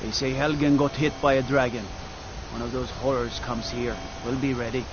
They say Helgen got hit by a dragon. One of those horrors comes here. We'll be ready.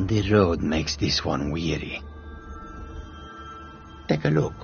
The road makes this one weary. Take a look.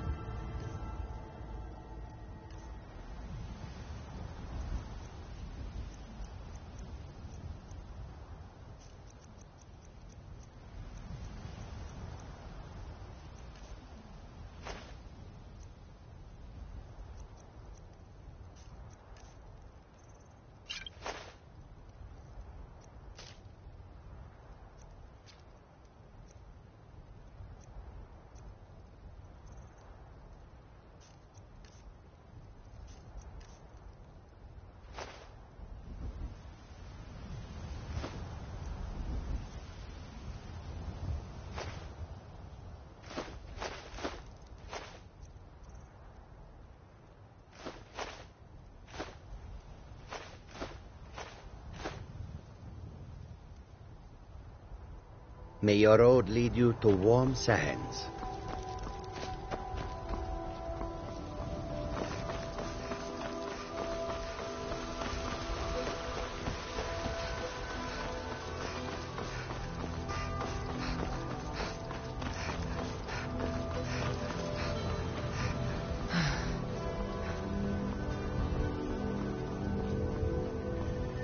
May your road lead you to warm sands.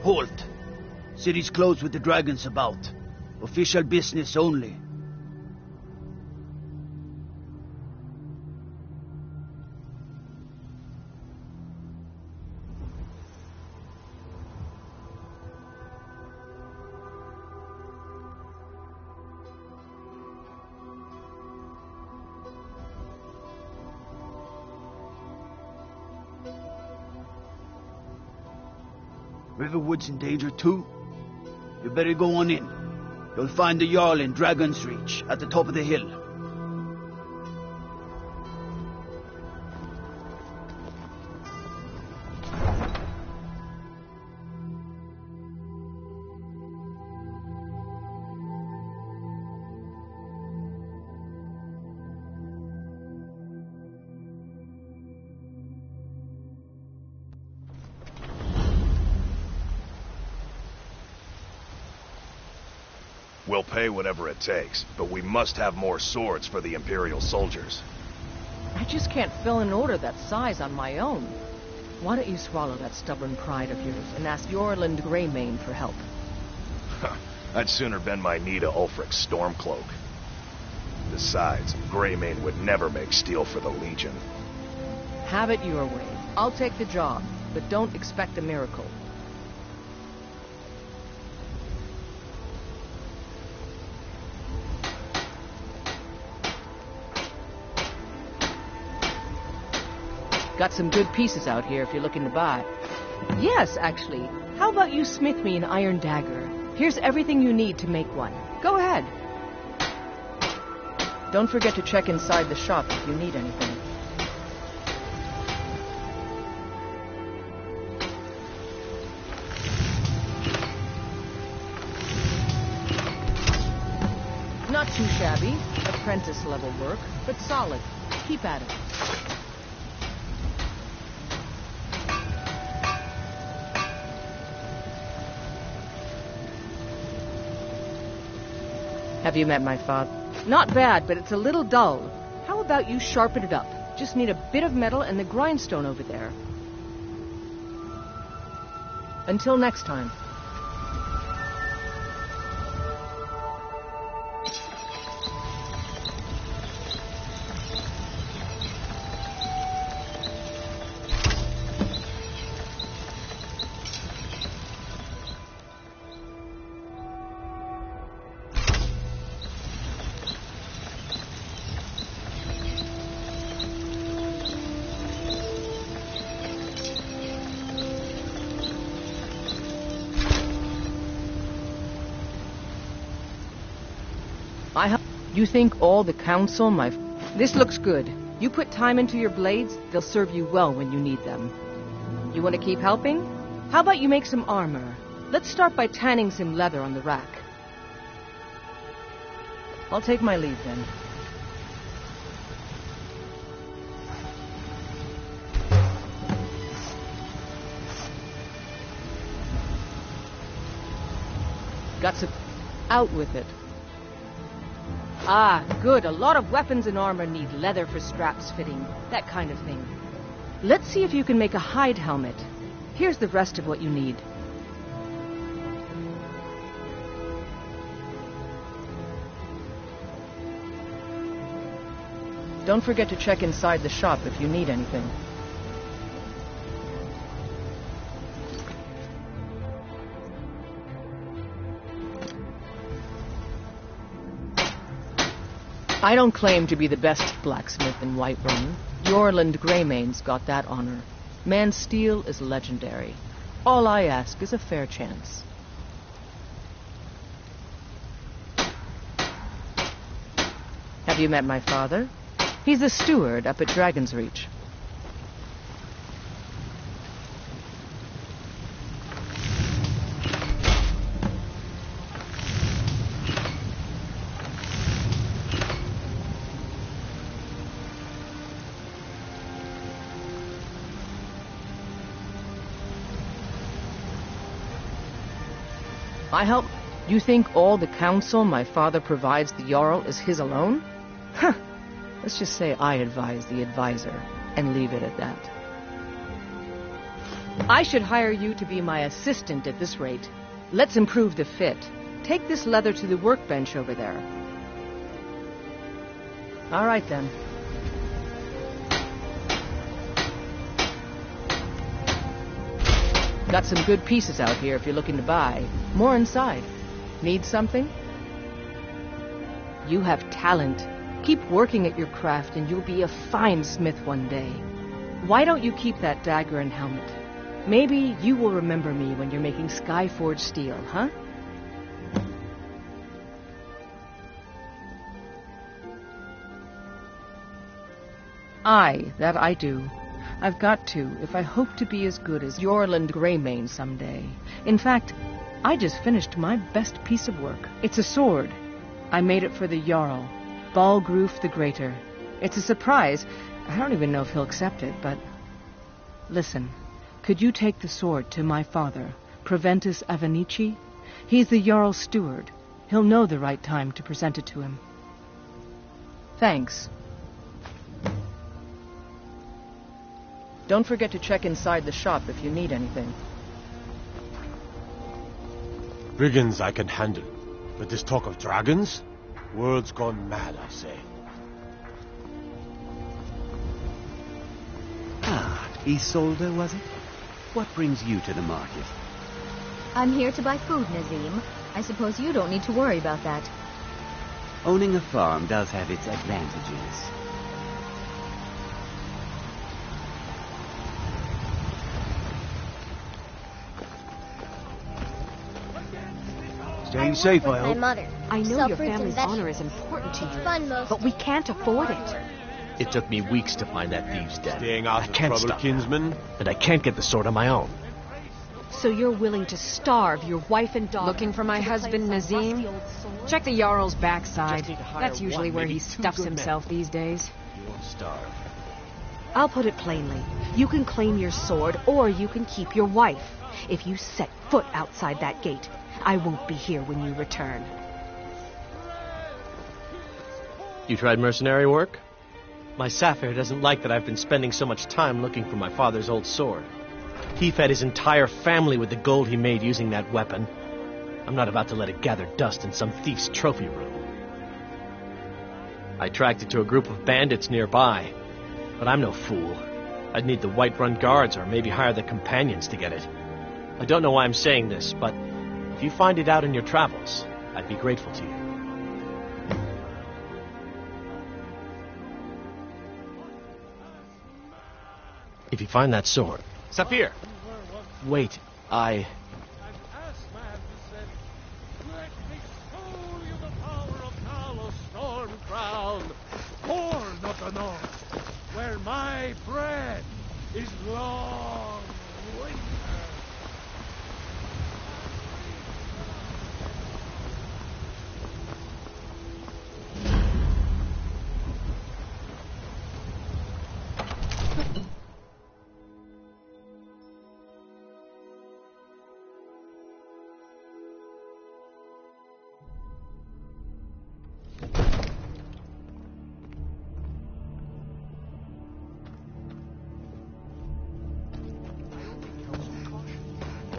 Halt! City's closed with the dragons about. Official business only. Riverwood's in danger too? You better go on in. You'll find the Jarl in Dragon's Reach, at the top of the hill. We'll pay whatever it takes, but we must have more swords for the Imperial soldiers. I just can't fill an order that size on my own. Why don't you swallow that stubborn pride of yours and ask Yorland Greymane for help? I'd sooner bend my knee to Ulfric's Stormcloak. Besides, Greymane would never make steel for the Legion. Have it your way. I'll take the job, but don't expect a miracle. Got some good pieces out here if you're looking to buy. Yes, actually. How about you smith me an iron dagger? Here's everything you need to make one. Go ahead. Don't forget to check inside the shop if you need anything. Not too shabby. Apprentice-level work, but solid. Keep at it. Have you met my father? Not bad, but it's a little dull. How about you sharpen it up? Just need a bit of metal and the grindstone over there. Until next time. You think all the council, This looks good. You put time into your blades, they'll serve you well when you need them. You want to keep helping? How about you make some armor? Let's start by tanning some leather on the rack. I'll take my leave then. Got some... Out with it. Ah, good. A lot of weapons and armor need leather for straps fitting. That kind of thing. Let's see if you can make a hide helmet. Here's the rest of what you need. Don't forget to check inside the shop if you need anything. I don't claim to be the best blacksmith in Whiterun. Yorland Greymane's got that honor. Man's steel is legendary. All I ask is a fair chance. Have you met my father? He's the steward up at Dragon's Reach. I help. You think all the counsel my father provides the Jarl is his alone? Huh. Let's just say I advise the advisor, and leave it at that. I should hire you to be my assistant at this rate. Let's improve the fit. Take this leather to the workbench over there. All right, then. Got some good pieces out here if you're looking to buy. More inside. Need something? You have talent. Keep working at your craft and you'll be a fine smith one day. Why don't you keep that dagger and helmet? Maybe you will remember me when you're making Skyforged steel, huh? Aye, that I do. I've got to, if I hope to be as good as Yorland Greymane someday. In fact, I just finished my best piece of work. It's a sword. I made it for the Jarl, Balgroof the Greater. It's a surprise. I don't even know if he'll accept it, but... Listen, could you take the sword to my father, Proventus Avenici? He's the Jarl's steward. He'll know the right time to present it to him. Thanks. Don't forget to check inside the shop if you need anything. Brigands I can handle, but this talk of dragons? World's gone mad, I say. Ah, Isolde, was it? What brings you to the market? I'm here to buy food, Nazim. I suppose you don't need to worry about that. Owning a farm does have its advantages. Staying safe, I my hope. mother. I know Sell your fruits and family's honor vegetables. is important to It's you, fun most but we can't afford it. It took me weeks to find that thieves' den. Staying out I of can't trouble, stop kinsman. and I can't get the sword on my own. So you're willing to starve your wife and daughter? Looking for my to replace husband, a Nazim? rusty old sword? Check the Jarl's backside. Just need to hire That's usually one, where maybe he two stuffs good men. himself these days. You won't starve. I'll put it plainly. You can claim your sword, or you can keep your wife. If you set foot outside that gate, I won't be here when you return. You tried mercenary work? My Sapphire doesn't like that I've been spending so much time looking for my father's old sword. He fed his entire family with the gold he made using that weapon. I'm not about to let it gather dust in some thief's trophy room. I tracked it to a group of bandits nearby, but I'm no fool. I'd need the Whiterun guards or maybe hire the companions to get it. I don't know why I'm saying this, but if you find it out in your travels, I'd be grateful to you. If you find that sword... Saphir! Wait, I... Born of the north, where my bread is long winter.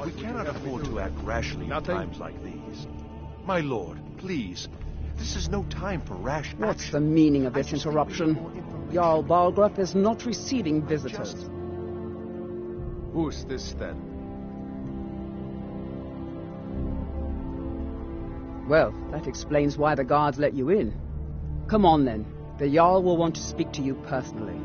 We cannot afford to act rashly in times like these. My lord, please. This is no time for rash What's action. the meaning of this interruption? Jarl Balgruuf is not receiving visitors. Who's this then? Well, that explains why the guards let you in. Come on then. The Jarl will want to speak to you personally.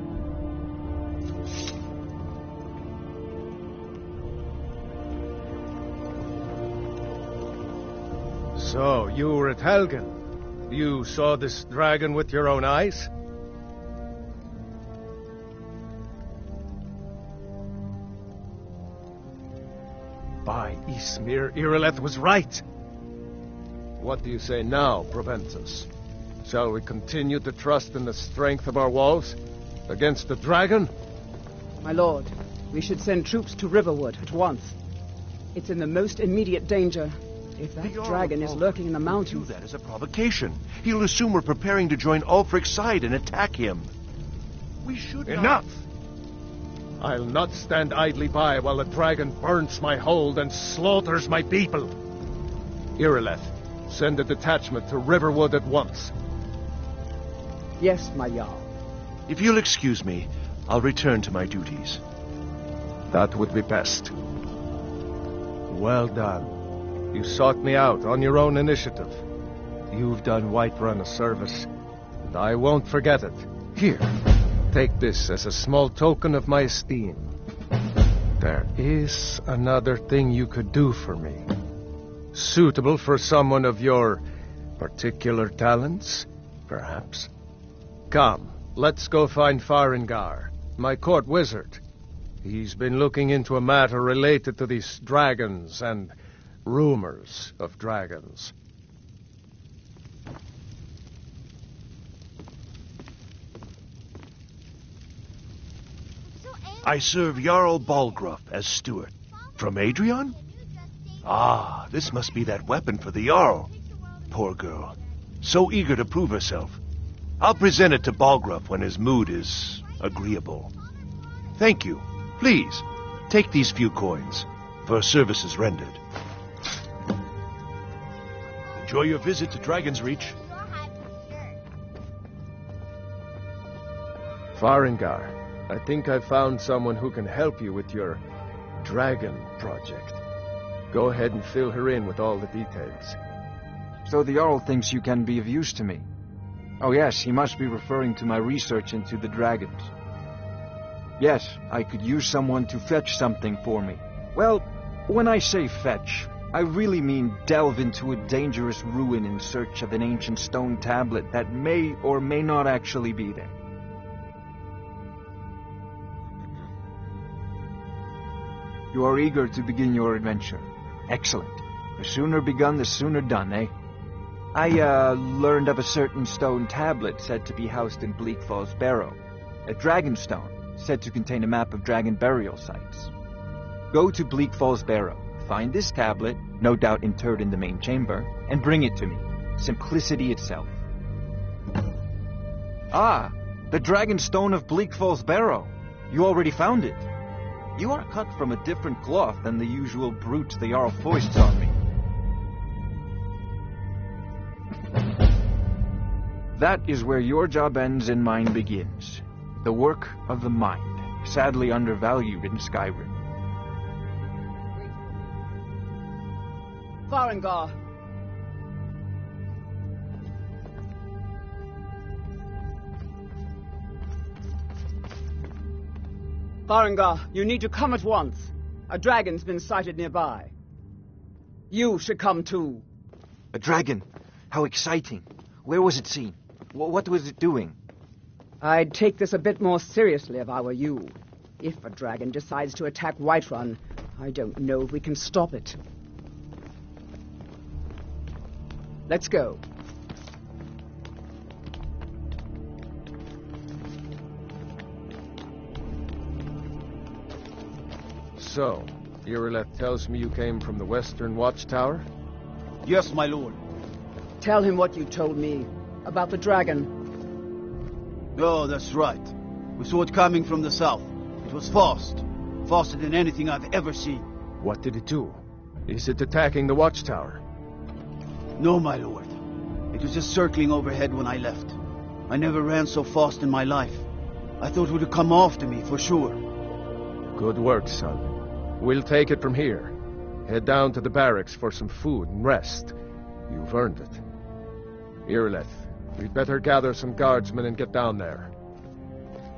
So, you were at Helgen. You saw this dragon with your own eyes? By Ysmir, Irileth was right. What do you say now, Proventus? Shall we continue to trust in the strength of our walls against the dragon? My lord, we should send troops to Riverwood at once. It's in the most immediate danger. If that dragon is lurking in the mountains... Do that as a provocation. He'll assume we're preparing to join Ulfric's side and attack him. We should Enough! I'll not stand idly by while the dragon burns my hold and slaughters my people. Irileth, send a detachment to Riverwood at once. Yes, my Jarl. If you'll excuse me, I'll return to my duties. That would be best. Well done. You sought me out on your own initiative. You've done Whiterun a service, and I won't forget it. Here, take this as a small token of my esteem. There is another thing you could do for me. Suitable for someone of your particular talents, perhaps. Come, let's go find Farengar, my court wizard. He's been looking into a matter related to these dragons and rumors of dragons. I serve Jarl Balgruuf as steward. From Adrian? Ah, this must be that weapon for the Jarl. Poor girl. So eager to prove herself. I'll present it to Balgruuf when his mood is agreeable. Thank you. Please, take these few coins for services rendered. Enjoy your visit to Dragon's Reach. Farengar, I think I found someone who can help you with your dragon project. Go ahead and fill her in with all the details. So the Jarl thinks you can be of use to me. Oh yes, he must be referring to my research into the dragons. Yes, I could use someone to fetch something for me. Well, when I say fetch, I really mean delve into a dangerous ruin in search of an ancient stone tablet that may or may not actually be there. You are eager to begin your adventure. Excellent. The sooner begun, the sooner done, eh? I learned of a certain stone tablet said to be housed in Bleak Falls Barrow. A dragon stone, said to contain a map of dragon burial sites. Go to Bleak Falls Barrow, find this tablet, no doubt interred in the main chamber, and bring it to me. Simplicity itself. Ah, the dragon stone of Bleak Falls Barrow. You already found it. You are cut from a different cloth than the usual brute the Jarl foists on me. That is where your job ends and mine begins. The work of the mind, sadly undervalued in Skyrim. Farengar. Farengar, you need to come at once. A dragon's been sighted nearby. You should come too. A dragon? How exciting. Where was it seen? What was it doing? I'd take this a bit more seriously if I were you. If a dragon decides to attack Whiterun, I don't know if we can stop it. Let's go. So, Irileth tells me you came from the Western Watchtower? Yes, my lord. Tell him what you told me about the dragon. Oh, that's right. We saw it coming from the south. It was fast. Faster than anything I've ever seen. What did it do? Is it attacking the Watchtower? No, my lord. It was just circling overhead when I left. I never ran so fast in my life. I thought it would have come after me, for sure. Good work, son. We'll take it from here. Head down to the barracks for some food and rest. You've earned it. Irileth, we'd better gather some guardsmen and get down there.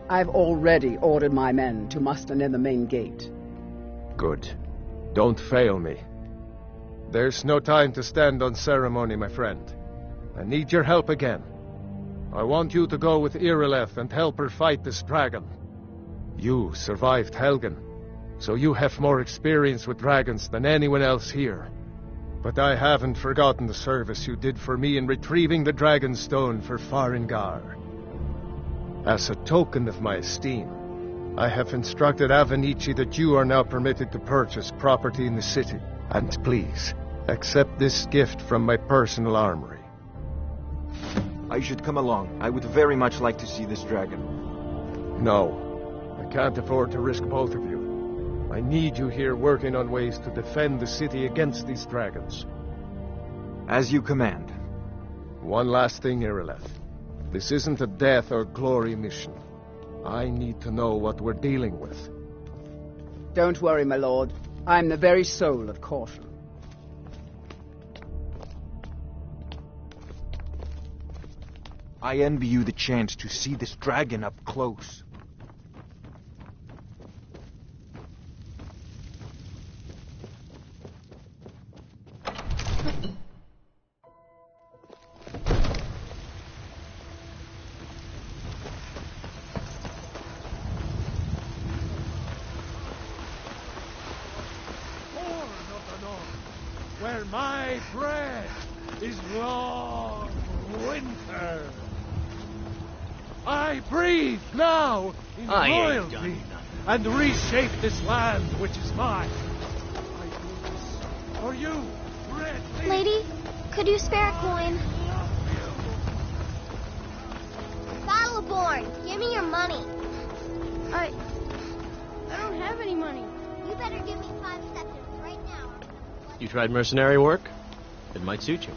I've already ordered my men to muster near the main gate. Good. Don't fail me. There's no time to stand on ceremony, my friend. I need your help again. I want you to go with Irileth and help her fight this dragon. You survived Helgen, so you have more experience with dragons than anyone else here. But I haven't forgotten the service you did for me in retrieving the dragon stone for Farengar. As a token of my esteem, I have instructed Avenici that you are now permitted to purchase property in the city. And please, accept this gift from my personal armory. I should come along. I would very much like to see this dragon. No, I can't afford to risk both of you. I need you here working on ways to defend the city against these dragons. As you command. One last thing, Irileth. This isn't a death or glory mission. I need to know what we're dealing with. Don't worry, my lord. I'm the very soul of caution. I envy you the chance to see this dragon up close. Where my breath is long winter. I breathe now in royalty and reshape this land which is mine. I do this for you, Red Leaf. Lady, could you spare a coin? Battleborn, give me your money. I don't have any money. You better give me 5 seconds right now. You tried mercenary work? It might suit you.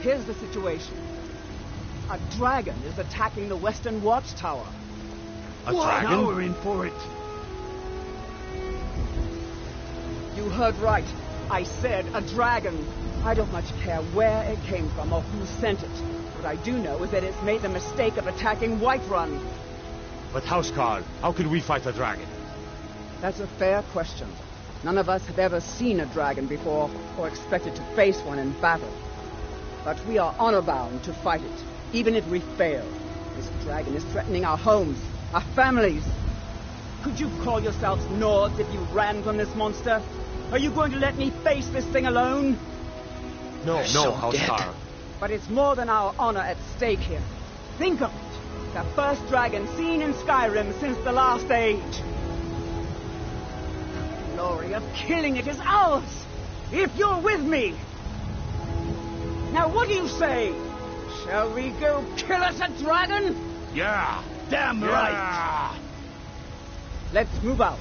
Here's the situation. A dragon is attacking the Western Watchtower. A dragon? Now we're in for it. You heard right. I said a dragon. I don't much care where it came from or who sent it. What I do know is that it's made the mistake of attacking Whiterun. But Housecarl, how can we fight a dragon? That's a fair question. None of us have ever seen a dragon before or expected to face one in battle. But we are honor-bound to fight it, even if we fail. This dragon is threatening our homes, our families. Could you call yourselves Nords if you ran from this monster? Are you going to let me face this thing alone? No, Housecarl. But it's more than our honor at stake here. Think of it. The first dragon seen in Skyrim since the last age. The glory of killing it is ours, if you're with me. Now what do you say? Shall we go kill us a dragon? Yeah. Damn right. Let's move out.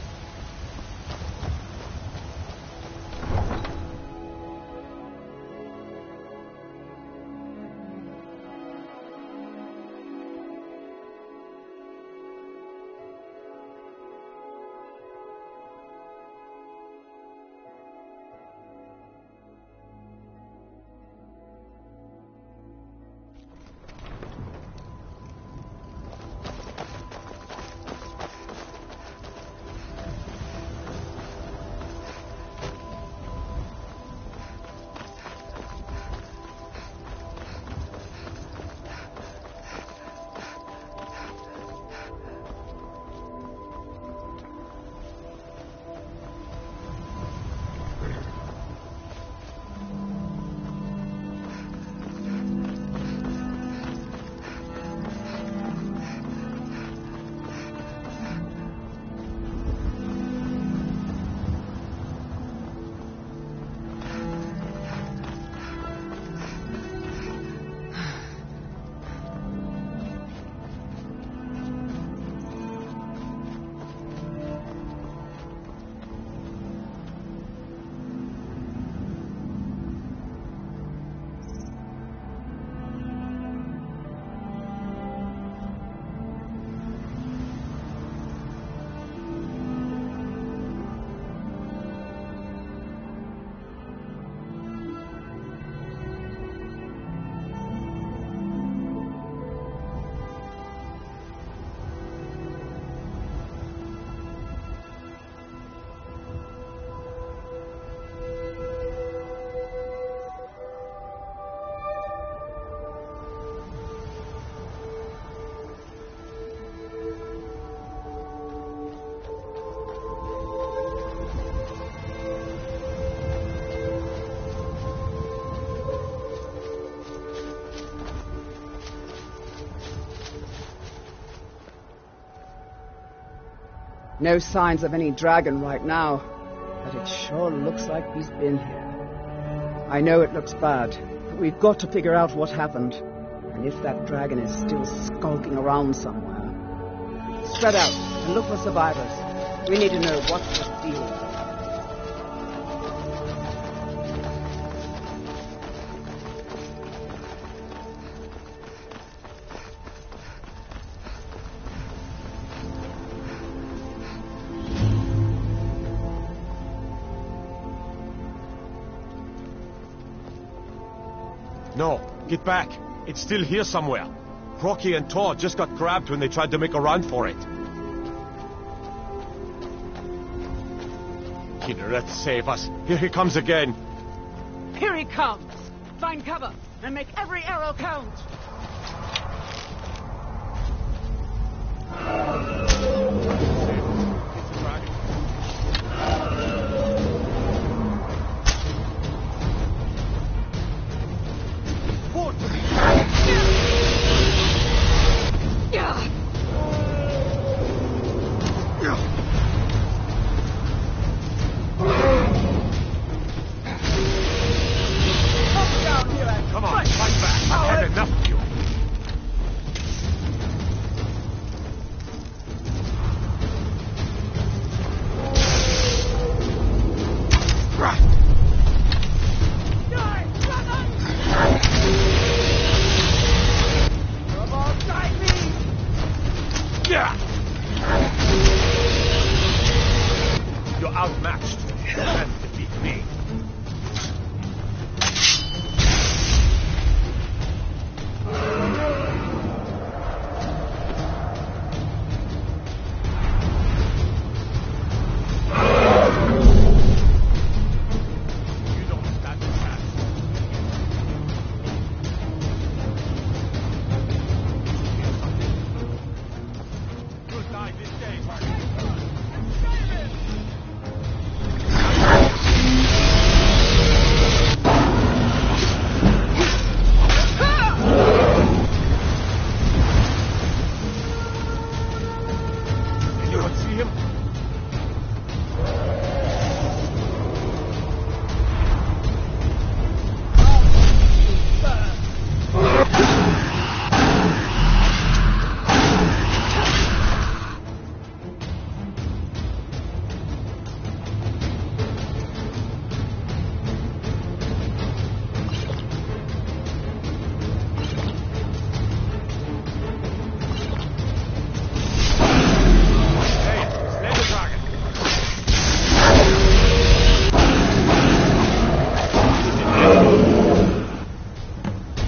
No signs of any dragon right now, but it sure looks like he's been here. I know it looks bad, but we've got to figure out what happened, and if that dragon is still skulking around somewhere. Spread out and look for survivors. We need to know what's the deal. No, get back. It's still here somewhere. Crocky and Tor just got grabbed when they tried to make a run for it. Kynareth, save us. Here he comes again. Here he comes! Find cover and make every arrow count! Come on, fight back. I've had enough of you.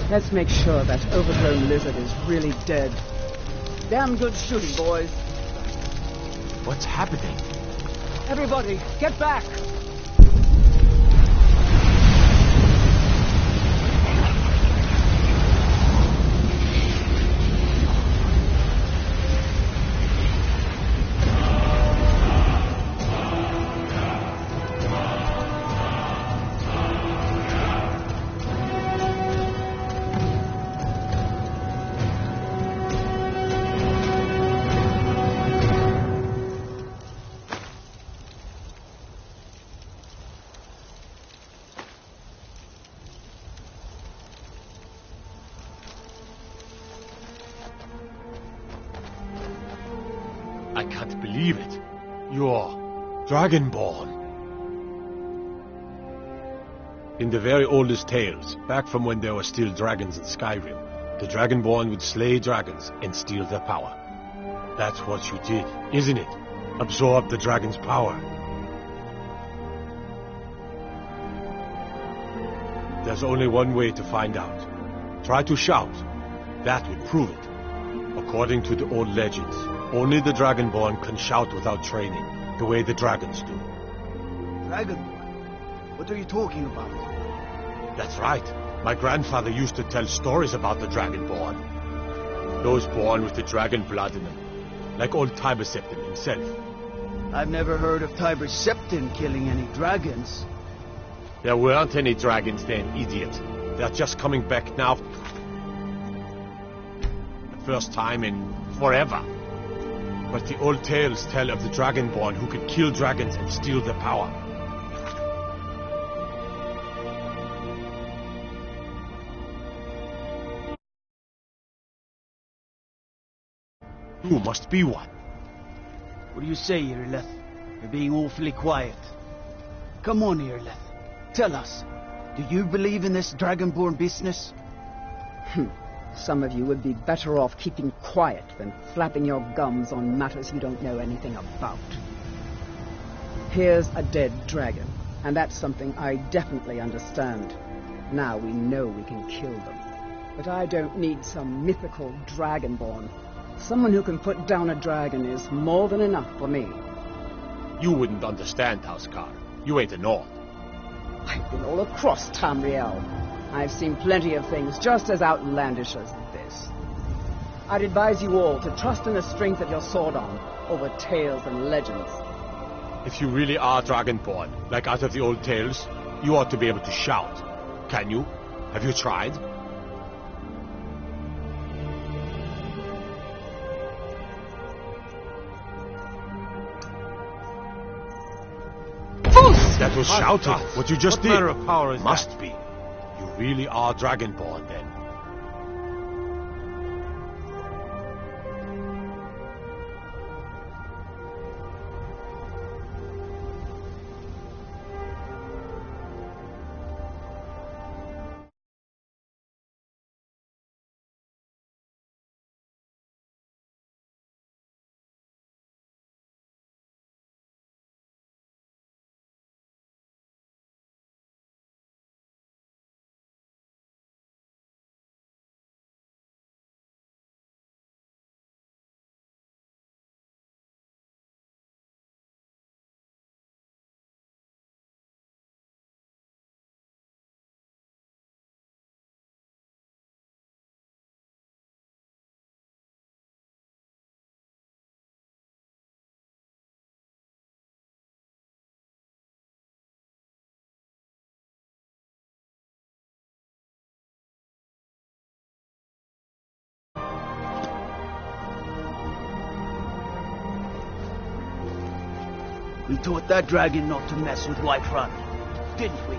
Let's make sure that overgrown lizard is really dead. Damn good shooting, boys. What's happening? Everybody, get back! I can't believe it. You're Dragonborn. In the very oldest tales, back from when there were still dragons in Skyrim, the Dragonborn would slay dragons and steal their power. That's what you did, isn't it? Absorb the dragon's power. There's only one way to find out. Try to shout. That would prove it. According to the old legends, only the Dragonborn can shout without training, the way the dragons do. Dragonborn? What are you talking about? That's right. My grandfather used to tell stories about the Dragonborn. Those born with the dragon blood in them, like old Tiber Septim himself. I've never heard of Tiber Septim killing any dragons. There weren't any dragons then, idiot. They're just coming back now. The first time in forever. But the old tales tell of the Dragonborn who could kill dragons and steal their power. You must be one. What do you say, Irileth? You're being awfully quiet. Come on, Irileth. Tell us, do you believe in this Dragonborn business? Some of you would be better off keeping quiet than flapping your gums on matters you don't know anything about. Here's a dead dragon, and that's something I definitely understand. Now we know we can kill them. But I don't need some mythical Dragonborn. Someone who can put down a dragon is more than enough for me. You wouldn't understand, Housecar. You ain't a Nord. I've been all across Tamriel. I've seen plenty of things just as outlandish as this. I'd advise you all to trust in the strength of your sword arm over tales and legends. If you really are Dragonborn, like out of the old tales, you ought to be able to shout. Can you? Have you tried? That was shouting. What you just did. What manner of power is Must that? be. You really are Dragonborn, then. We taught that dragon not to mess with Whiterun, didn't we?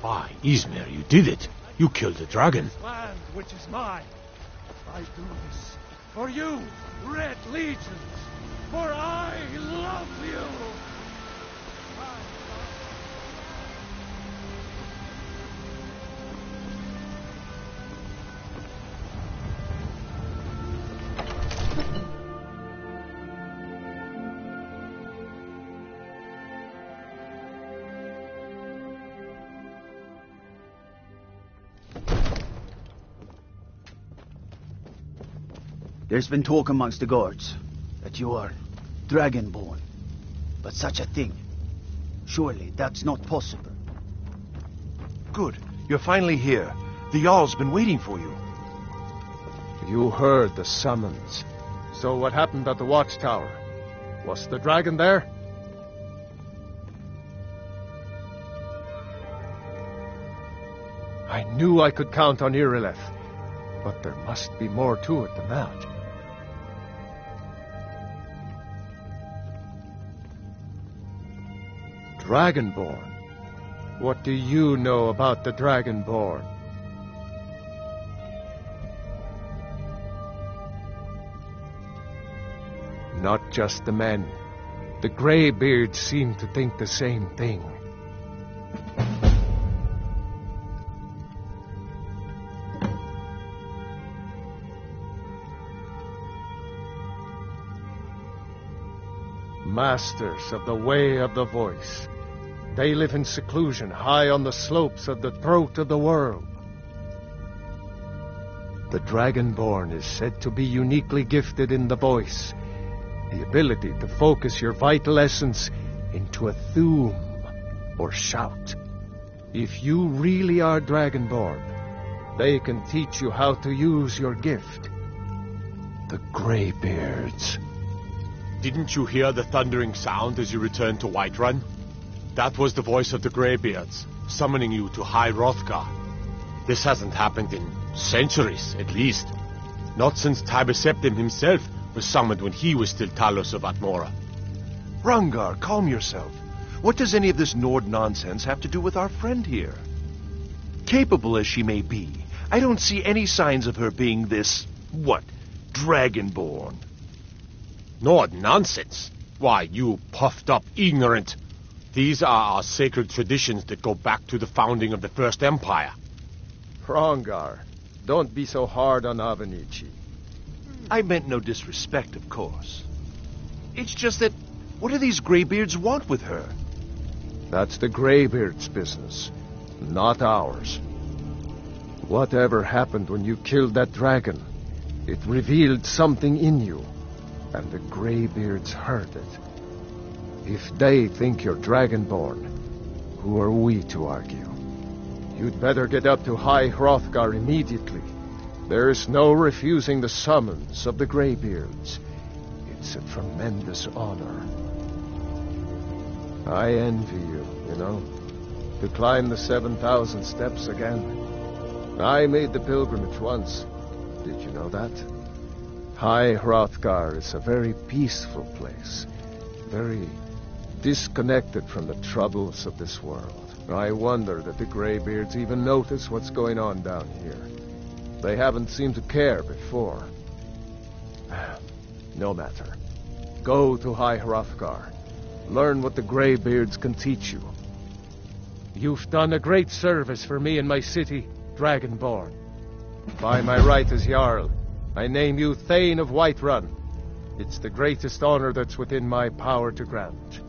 Why, Izmir, you did it. You killed the dragon. This land which is mine. I do this for you, Red Legions, for I love you. There's been talk amongst the guards that you are dragonborn. But such a thing, surely that's not possible. Good. You're finally here. The Jarl's been waiting for you. You heard the summons. So what happened at the watchtower? Was the dragon there? I knew I could count on Irileth, but there must be more to it than that. Dragonborn? What do you know about the Dragonborn? Not just the men. The Greybeards seem to think the same thing. Masters of the Way of the Voice. They live in seclusion high on the slopes of the throat of the world. The Dragonborn is said to be uniquely gifted in the voice, the ability to focus your vital essence into a thume or shout. If you really are Dragonborn, they can teach you how to use your gift. The Greybeards. Didn't you hear the thundering sound as you returned to Whiterun? That was the voice of the Greybeards, summoning you to High Hrothgar. This hasn't happened in centuries, at least. Not since Tiber Septim himself was summoned when he was still Talos of Atmora. Rangar, calm yourself. What does any of this Nord nonsense have to do with our friend here? Capable as she may be, I don't see any signs of her being this, Dragonborn. Nord nonsense? Why, you puffed up ignorant. These are our sacred traditions that go back to the founding of the First Empire. Hrongar, don't be so hard on Avenici. I meant no disrespect, of course. It's just that, what do these Greybeards want with her? That's the Greybeards' business, not ours. Whatever happened when you killed that dragon, it revealed something in you, and the Greybeards heard it. If they think you're Dragonborn, who are we to argue? You'd better get up to High Hrothgar immediately. There's no refusing the summons of the Greybeards. It's a tremendous honor. I envy you, to climb the 7,000 steps again. I made the pilgrimage once. Did you know that? High Hrothgar is a very peaceful place. Very disconnected from the troubles of this world. I wonder that the Greybeards even notice what's going on down here. They haven't seemed to care before. No matter. Go to High Hrothgar. Learn what the Greybeards can teach you. You've done a great service for me and my city, Dragonborn. By my right as Jarl, I name you Thane of Whiterun. It's the greatest honor that's within my power to grant.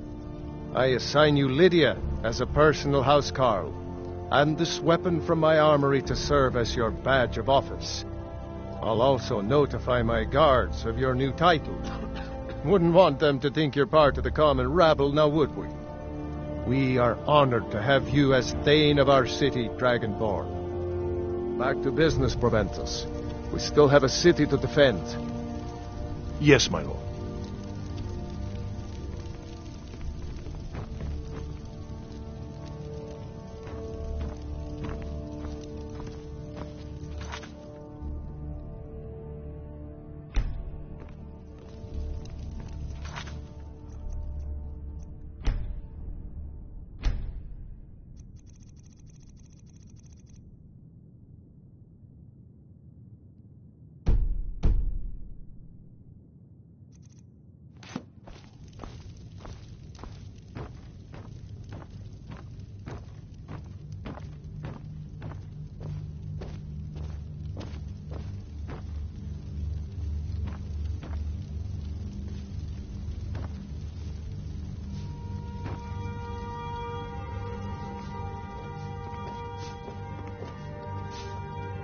I assign you Lydia as a personal housecarl, and this weapon from my armory to serve as your badge of office. I'll also notify my guards of your new title. Wouldn't want them to think you're part of the common rabble, now would we? We are honored to have you as Thane of our city, Dragonborn. Back to business, Proventus. We still have a city to defend. Yes, my lord.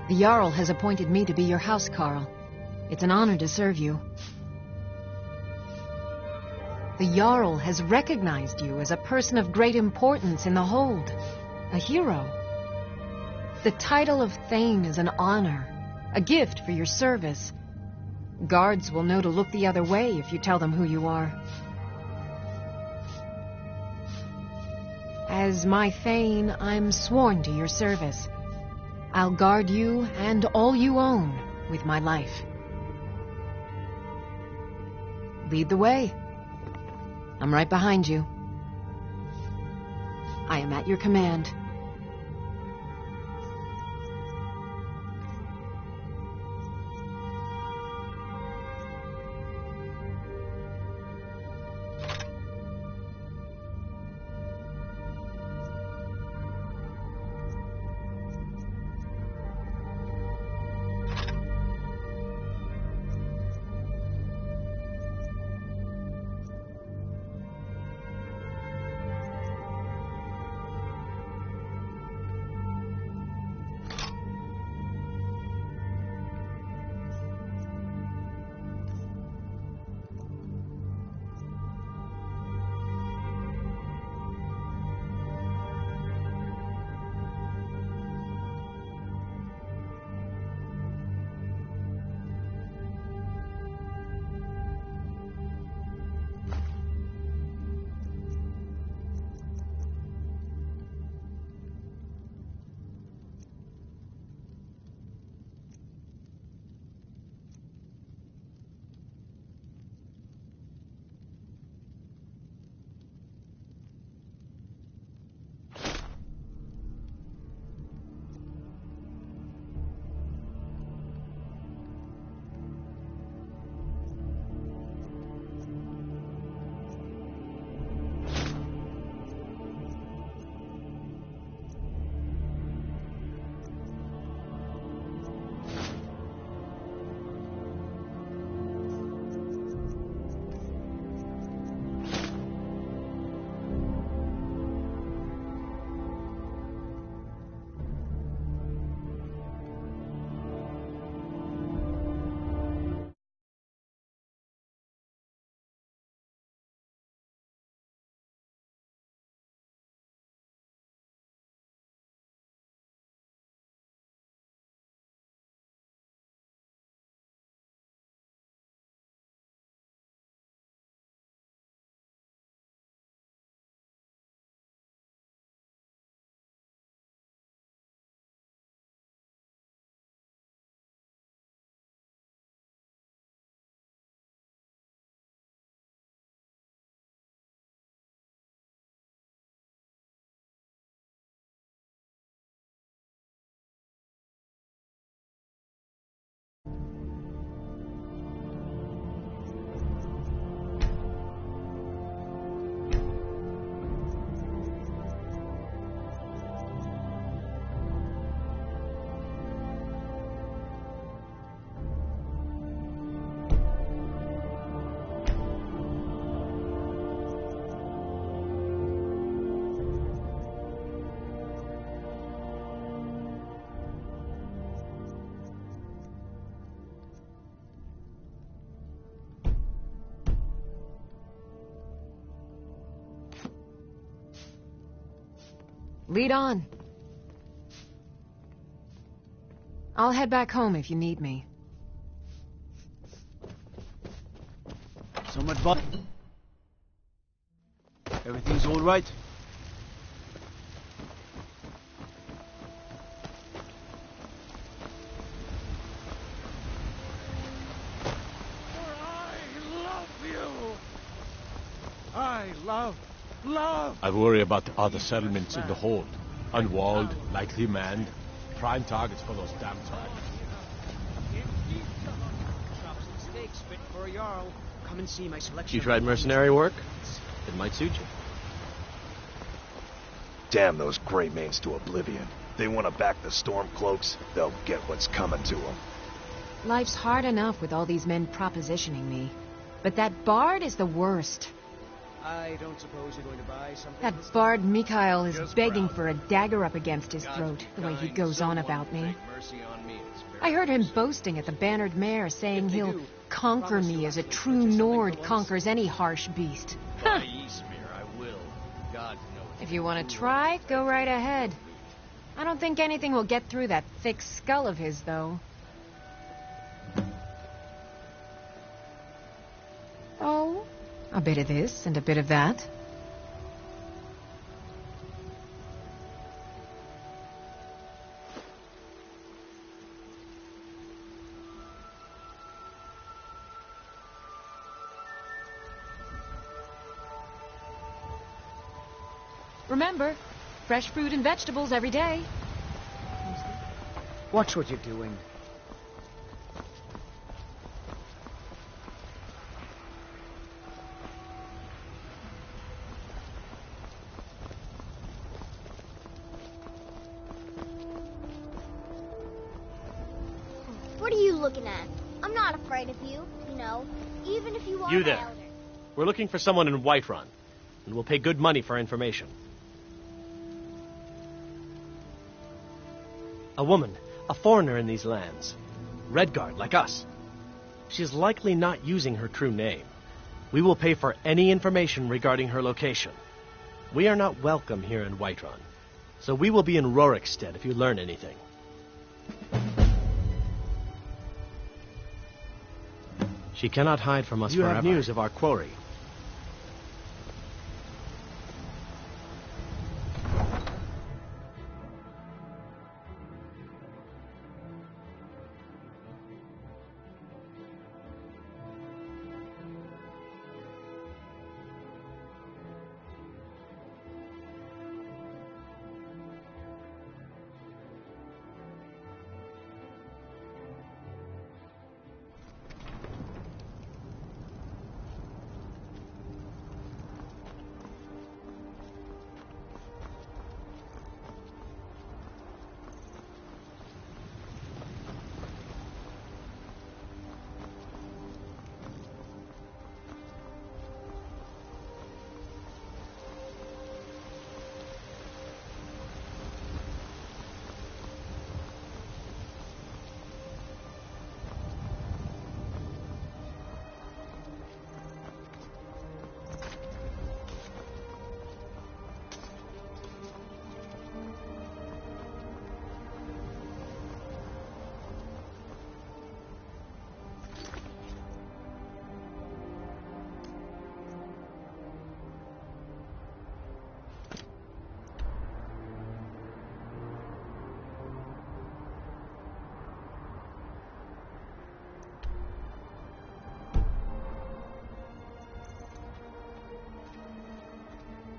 The Jarl has appointed me to be your housecarl. It's an honor to serve you. The Jarl has recognized you as a person of great importance in the hold. A hero. The title of Thane is an honor, a gift for your service. Guards will know to look the other way if you tell them who you are. As my Thane, I'm sworn to your service. I'll guard you and all you own with my life. Lead the way. I'm right behind you. I am at your command. Lead on. I'll head back home if you need me. Some advice. Everything's all right? Love! I worry about the other settlements in the hold. Unwalled, lightly manned, prime targets for those damn dragons. Steaks fit for a Jarl. Come and see my selection. You tried mercenary work? It might suit you. Damn those Greymanes to oblivion. They want to back the Stormcloaks, they'll get what's coming to them. Life's hard enough with all these men propositioning me. But that bard is the worst. I don't suppose you're going to buy something? That bard Mikhail is begging for a dagger up against his throat, the way he goes on about me. I heard him boasting at the Bannered Mare, saying he'll conquer me as a true Nord conquers any harsh beast. By Ysmir, I will. God knows. If you want to try, go right ahead. I don't think anything will get through that thick skull of his, though. Oh, a bit of this and a bit of that. Remember, fresh fruit and vegetables every day. Watch what you're doing. What are you looking at? I'm not afraid of you, you know, even if you are You my there. elder. We're looking for someone in Whiterun, and we'll pay good money for information. A woman, a foreigner in these lands. Redguard, like us. She's likely not using her true name. We will pay for any information regarding her location. We are not welcome here in Whiterun, so we will be in Rorikstead if you learn anything. She cannot hide from us forever. You have news of our quarry.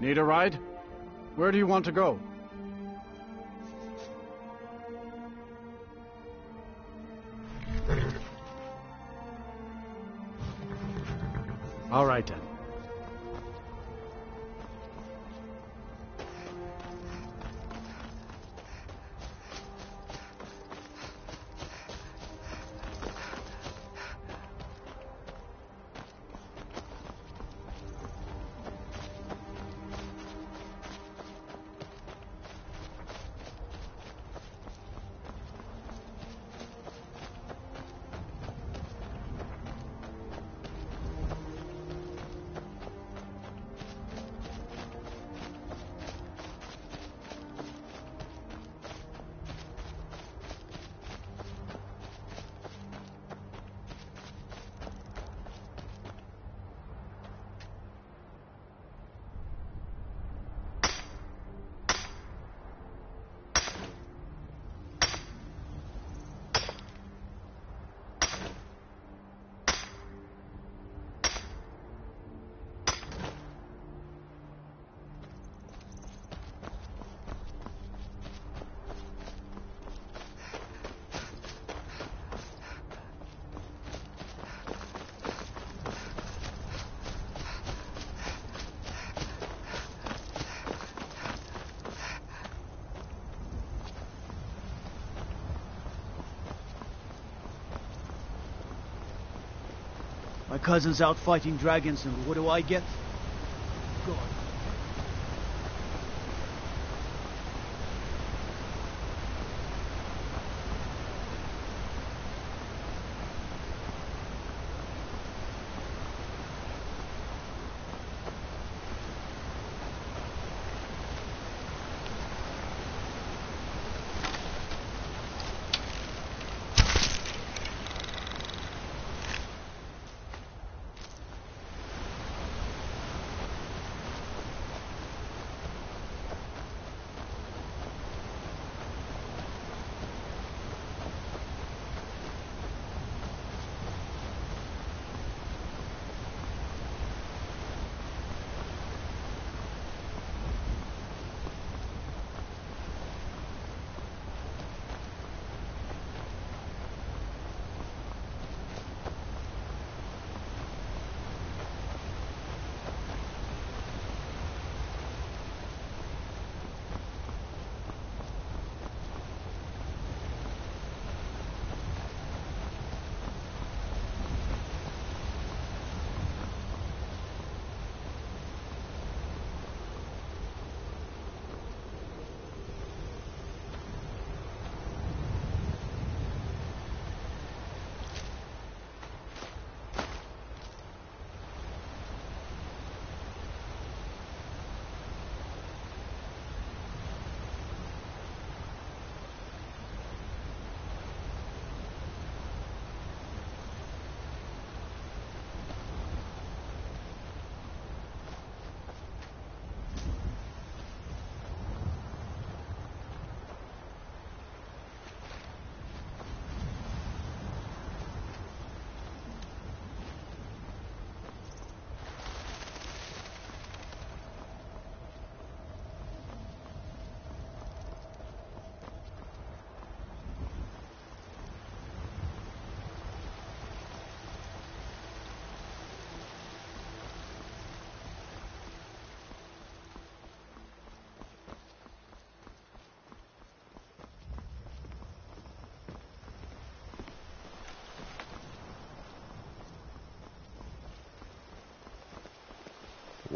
Need a ride? Where do you want to go? All right, then. My cousin's out fighting dragons, and what do I get?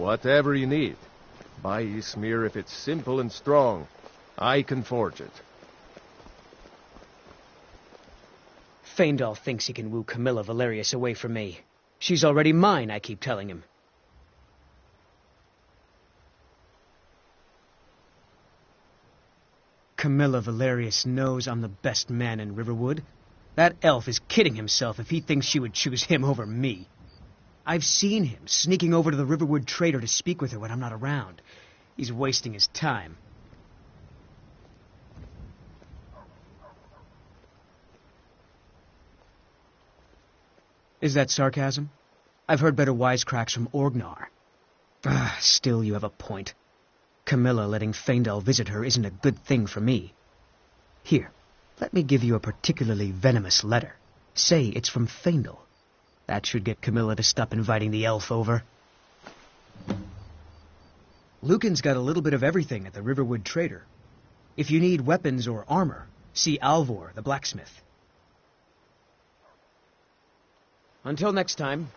Whatever you need. Buy Ysmir if it's simple and strong. I can forge it. Faendal thinks he can woo Camilla Valerius away from me. She's already mine, I keep telling him. Camilla Valerius knows I'm the best man in Riverwood. That elf is kidding himself if he thinks she would choose him over me. I've seen him sneaking over to the Riverwood trader to speak with her when I'm not around. He's wasting his time. Is that sarcasm? I've heard better wisecracks from Orgnar. Still, you have a point. Camilla letting Faendal visit her isn't a good thing for me. Here, let me give you a particularly venomous letter. Say it's from Faendal. That should get Camilla to stop inviting the elf over. Lucan's got a little bit of everything at the Riverwood Trader. If you need weapons or armor, see Alvor, the blacksmith. Until next time.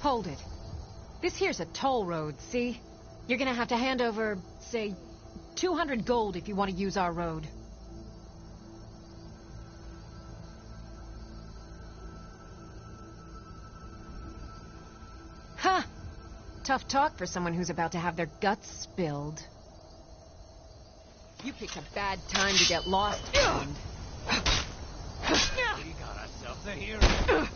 Hold it. This here's a toll road, see? You're gonna have to hand over, say, 200 gold if you want to use our road. Ha! Tough talk for someone who's about to have their guts spilled. You picked a bad time to get lost, friend. We got ourselves a hero.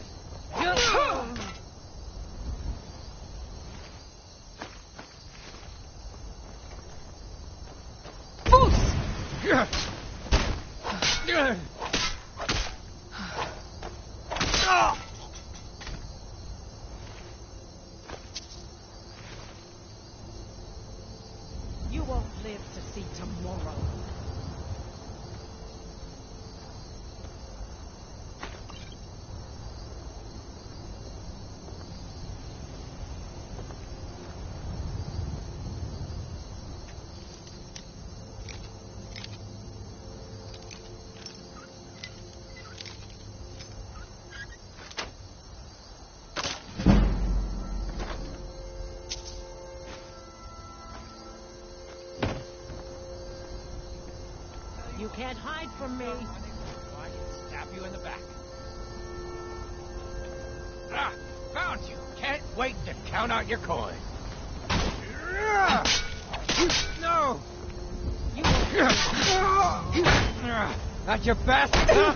You won't live to see tomorrow. You can't hide from me. I can stab you in the back. Ah, found you. Can't wait to count out your coin. No! You... That's your best, huh?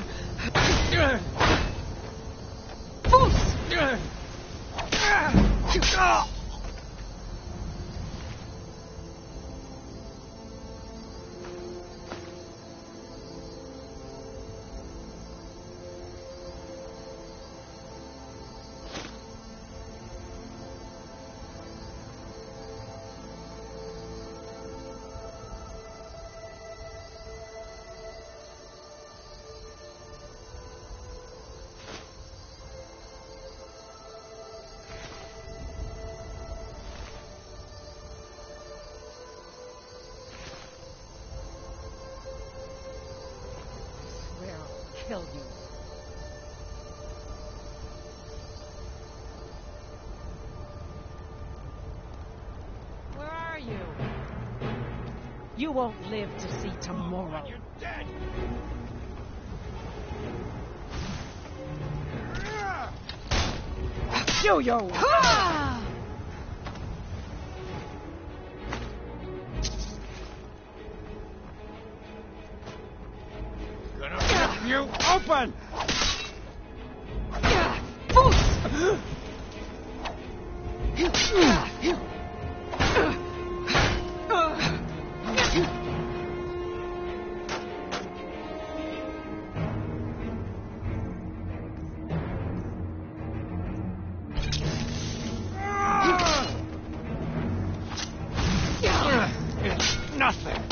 Kill you. Where are you? You won't live to see tomorrow. You're dead. Yo-yo! weapon! It's nothing.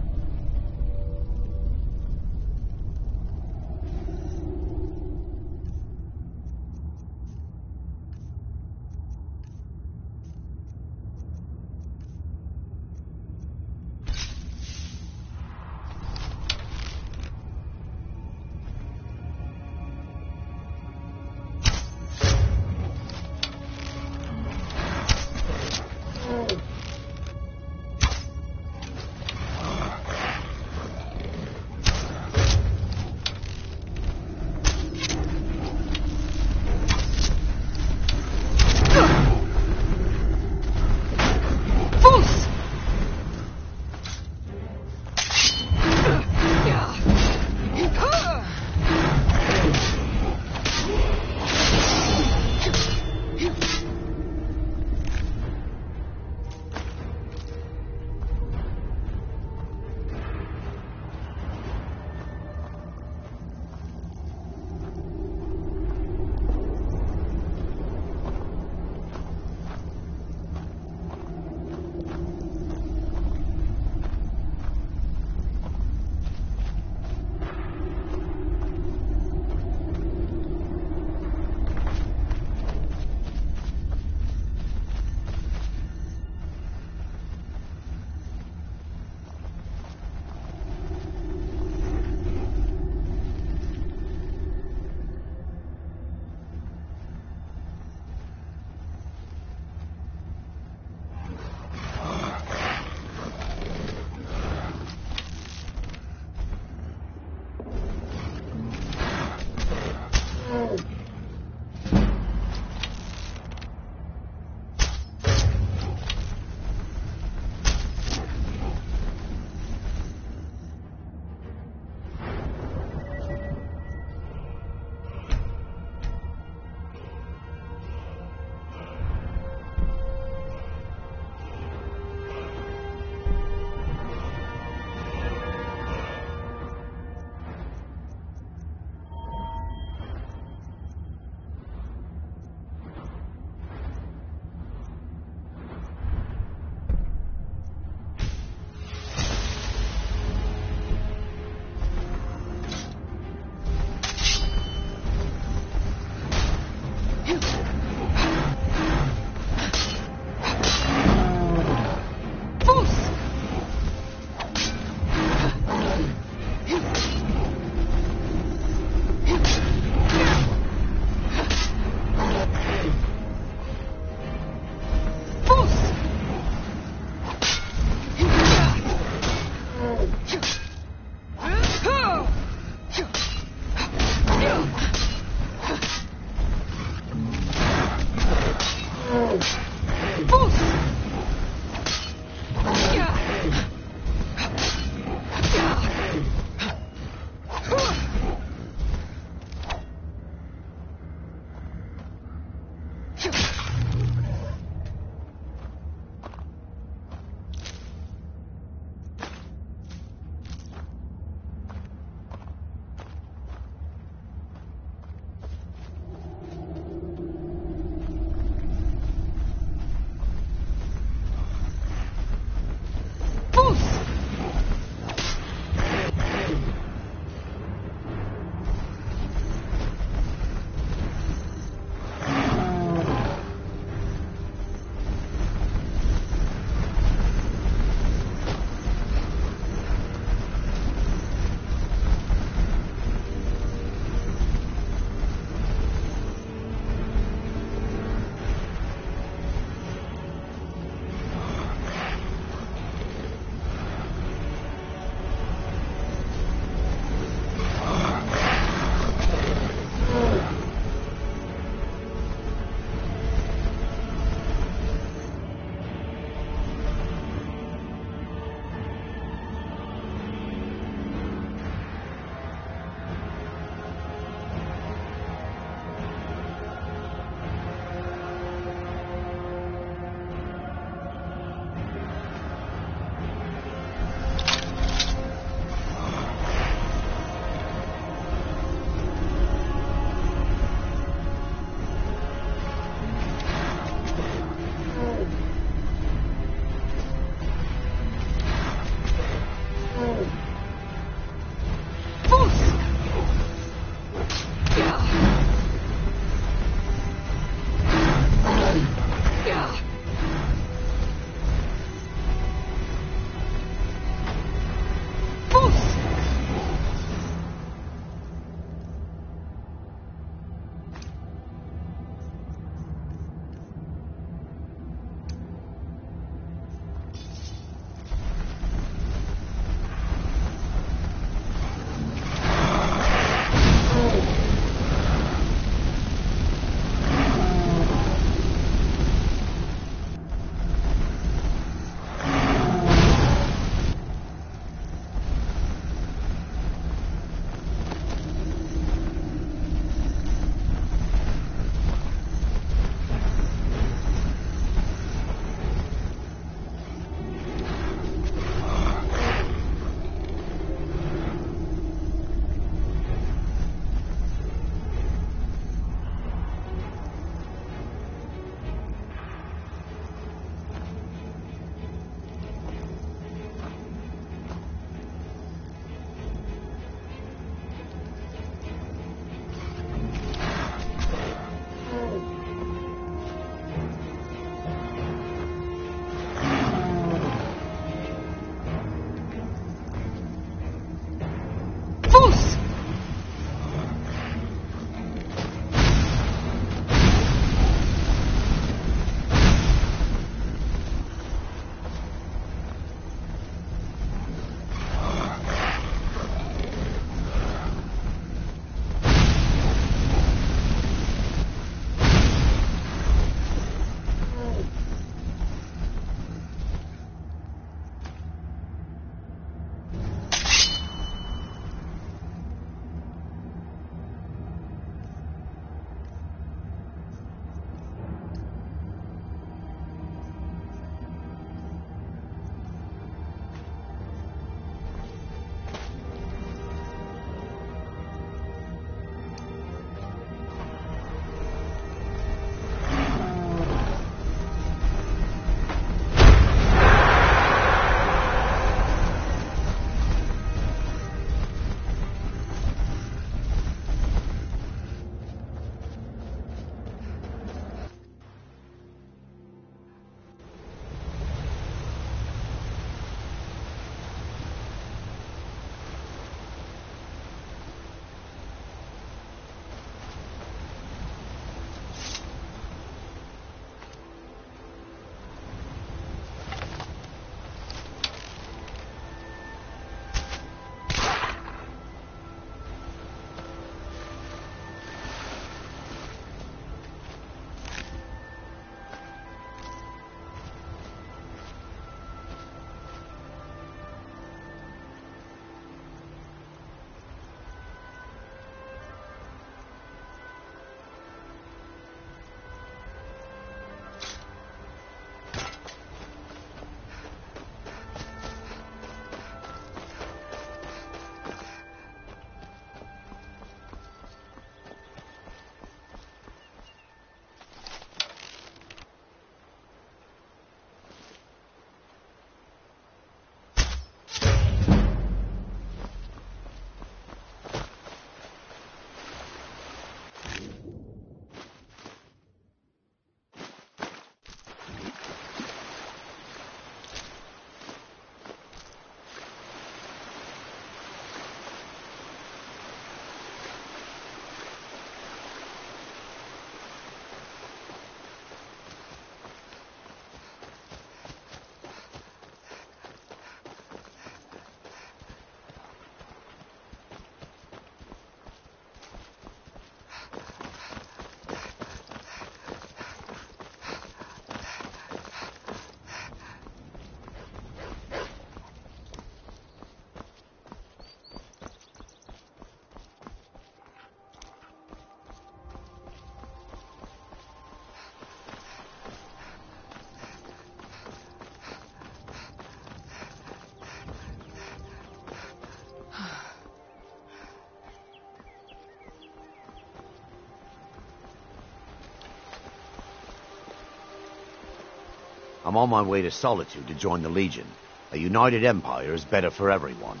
I'm on my way to Solitude to join the Legion. A united empire is better for everyone.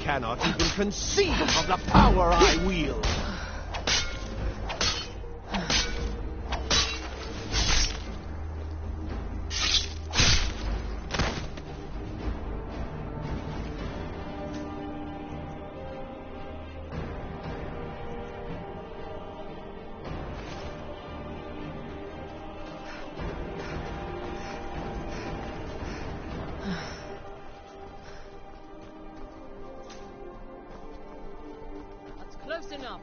Cannot even conceive of the power I wield. Close enough.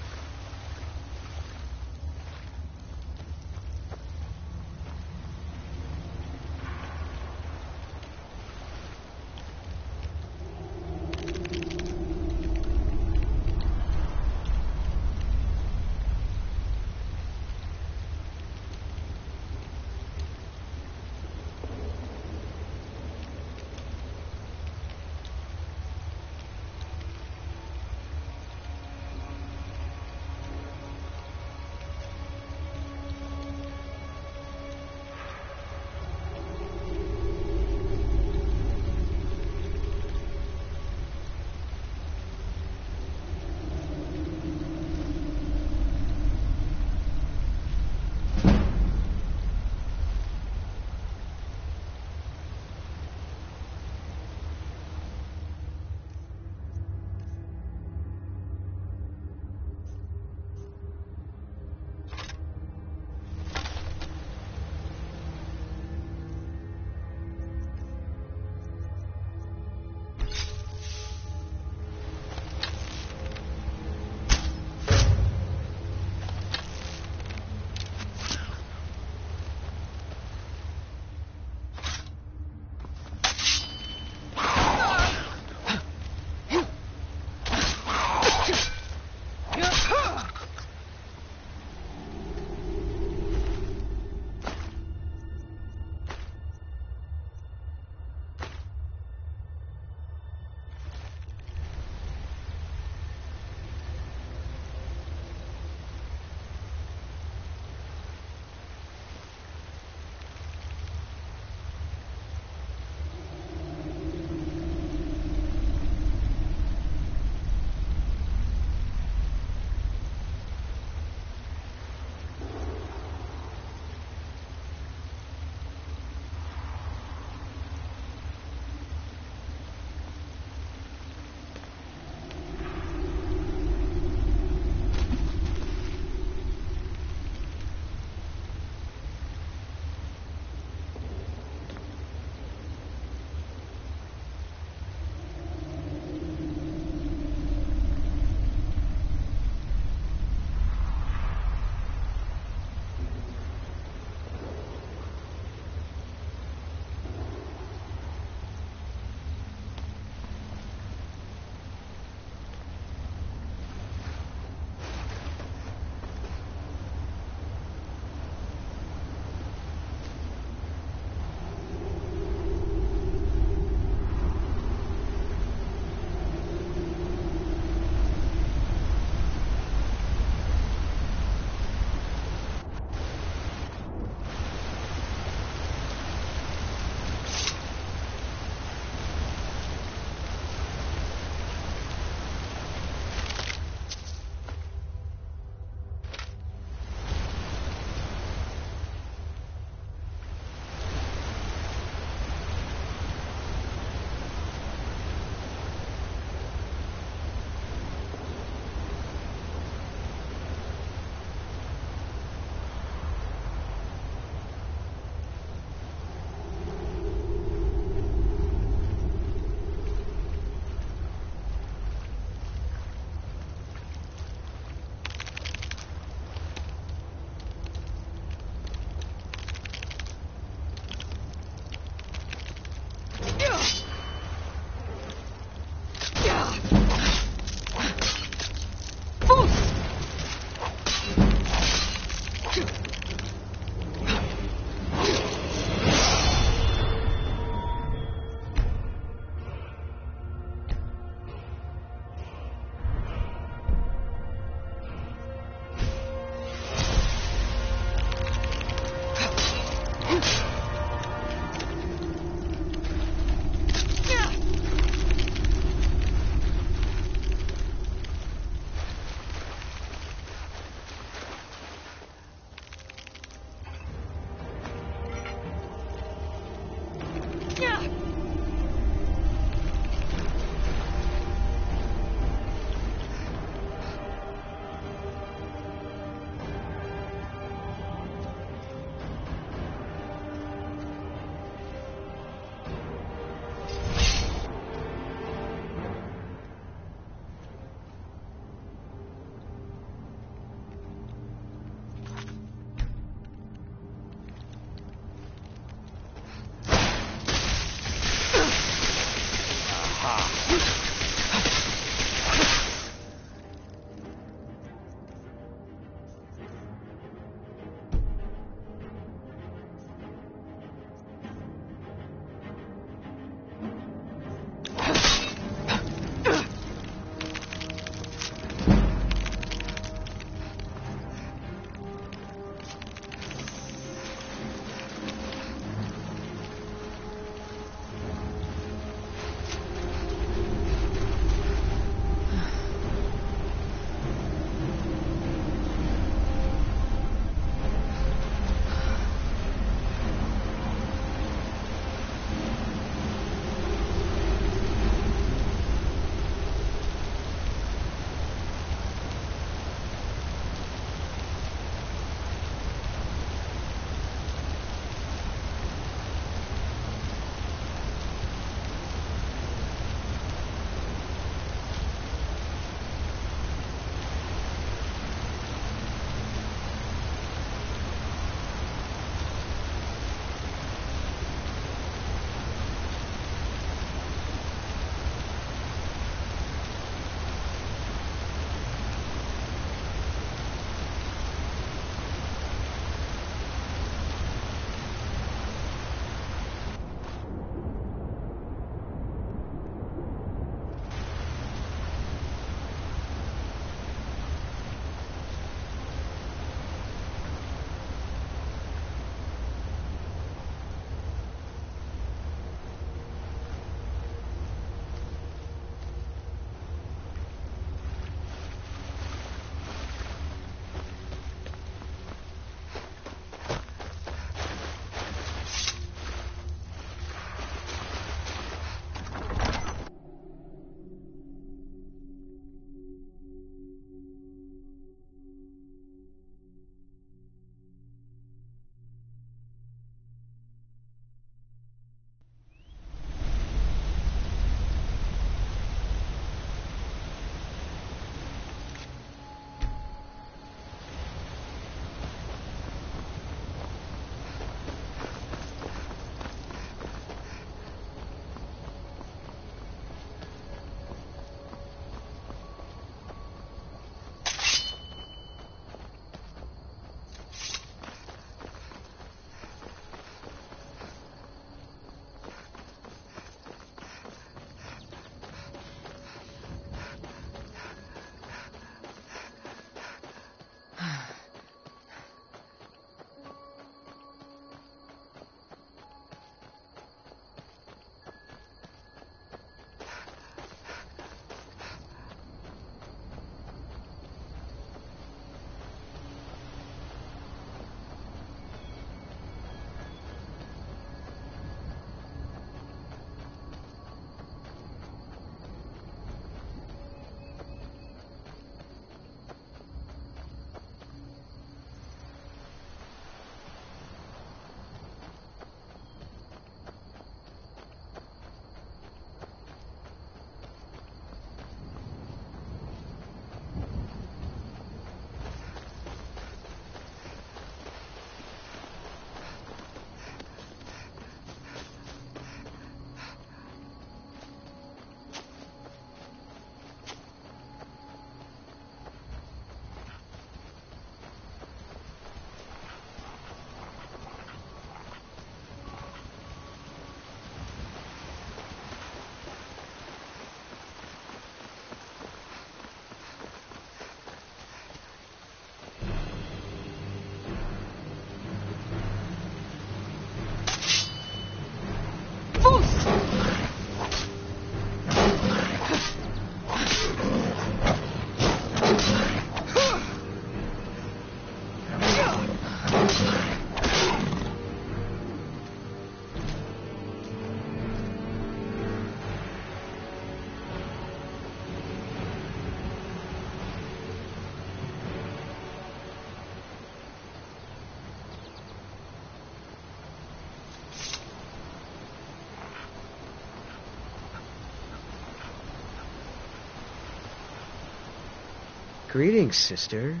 Greetings, sister.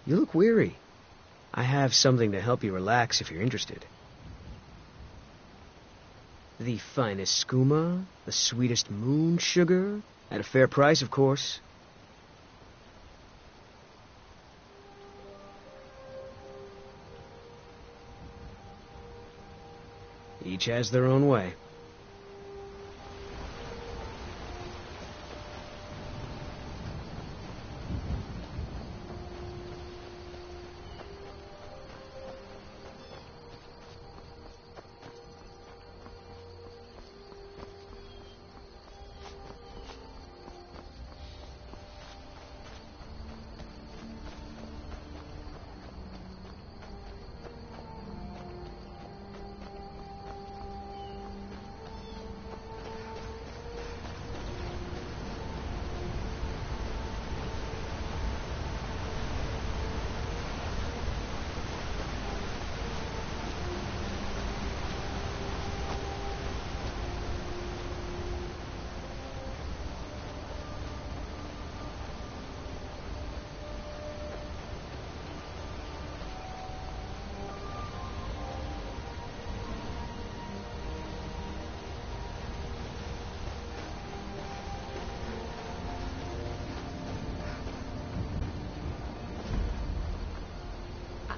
You look weary. I have something to help you relax if you're interested. The finest skooma, the sweetest moon sugar, at a fair price, of course. Each has their own way.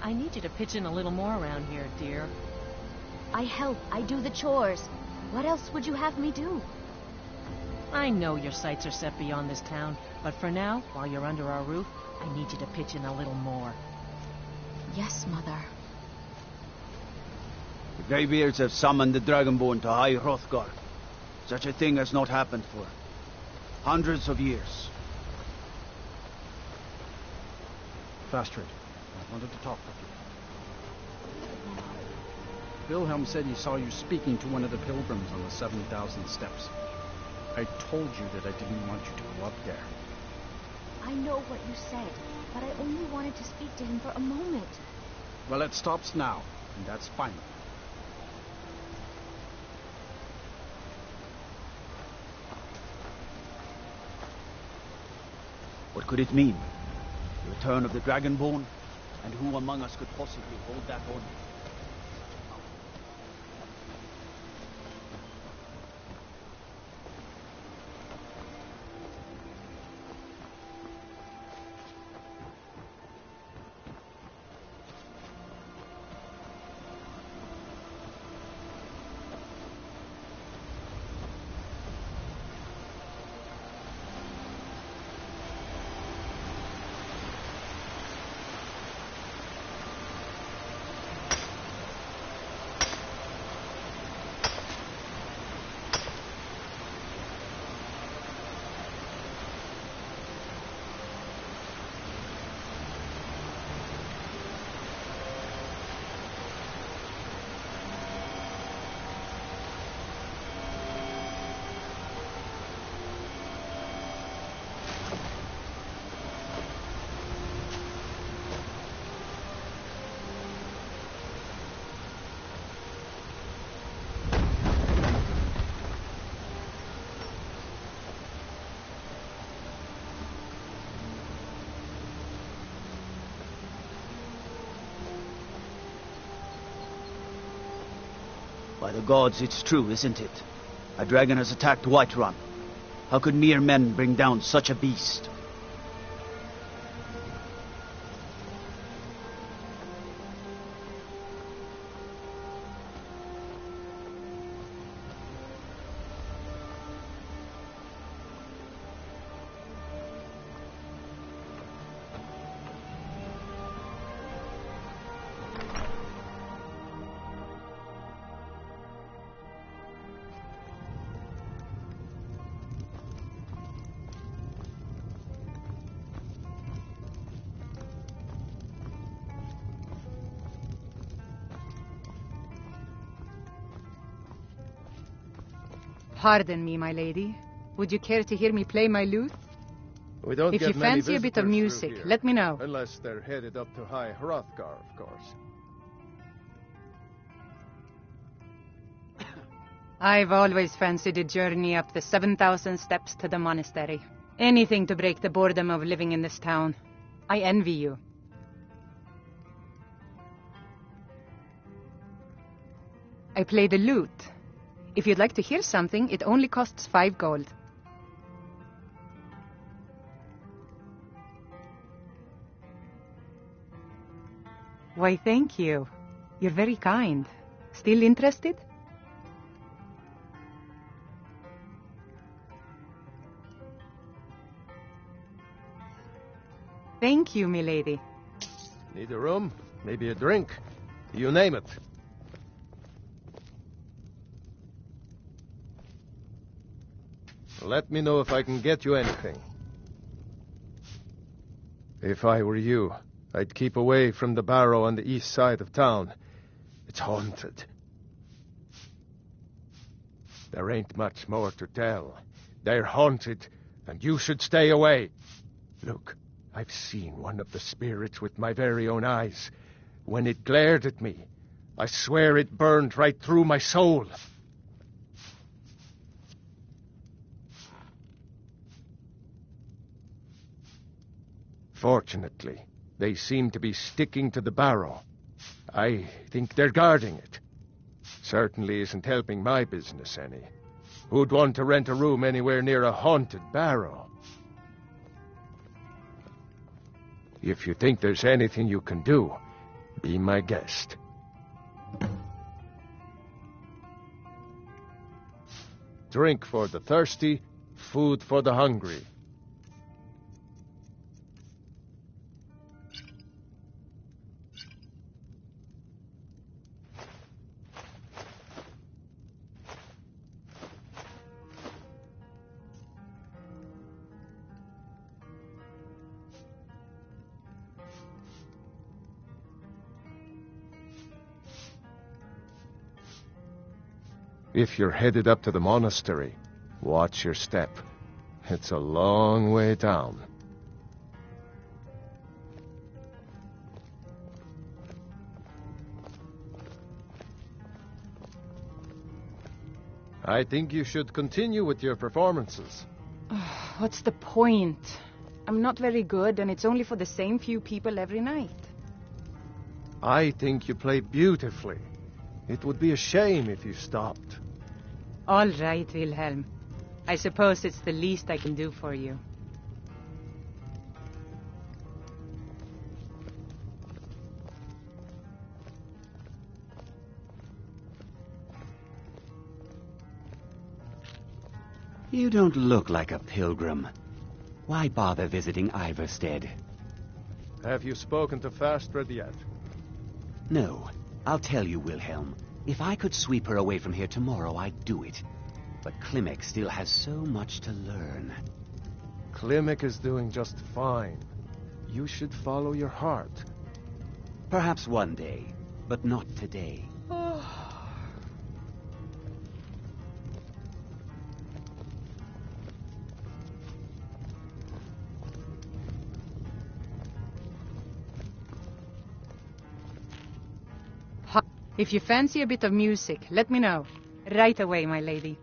I need you to pitch in a little more around here, dear. I help. I do the chores. What else would you have me do? I know your sights are set beyond this town, but for now, while you're under our roof, I need you to pitch in a little more. Yes, Mother. The Greybeards have summoned the Dragonborn to High Hrothgar. Such a thing has not happened for hundreds of years. Fastred, I wanted to talk with you. Wilhelm said he saw you speaking to one of the pilgrims on the 7,000 steps. I told you that I didn't want you to go up there. I know what you said, but I only wanted to speak to him for a moment. Well, it stops now, and that's final. What could it mean? The return of the Dragonborn? And who among us could possibly hold that honor? By the gods, it's true, isn't it? A dragon has attacked Whiterun. How could mere men bring down such a beast? Pardon me, my lady. Would you care to hear me play my lute? We don't If get you many fancy a bit of visitors music, through here, let me know. Unless they're headed up to High Hrothgar, of course. I've always fancied a journey up the 7,000 steps to the monastery. Anything to break the boredom of living in this town. I envy you. I play the lute. If you'd like to hear something, it only costs 5 gold. Why, thank you. You're very kind. Still interested? Thank you, milady. Need a room? Maybe a drink? You name it. Let me know if I can get you anything. If I were you, I'd keep away from the barrow on the east side of town. It's haunted. There ain't much more to tell. They're haunted, and you should stay away. Look, I've seen one of the spirits with my very own eyes. When it glared at me, I swear it burned right through my soul. Fortunately, they seem to be sticking to the barrow. I think they're guarding it. Certainly isn't helping my business any. Who'd want to rent a room anywhere near a haunted barrow? If you think there's anything you can do, be my guest. Drink for the thirsty, food for the hungry. If you're headed up to the monastery, watch your step. It's a long way down. I think you should continue with your performances. What's the point? I'm not very good, and it's only for the same few people every night. I think you play beautifully. It would be a shame if you stopped. All right, Wilhelm. I suppose it's the least I can do for you. You don't look like a pilgrim. Why bother visiting Iverstead? Have you spoken to Fastred yet? No. I'll tell you, Wilhelm. If I could sweep her away from here tomorrow, I'd do it. But Klimek still has so much to learn. Klimek is doing just fine. You should follow your heart. Perhaps one day, but not today. If you fancy a bit of music, let me know. Right away, my lady.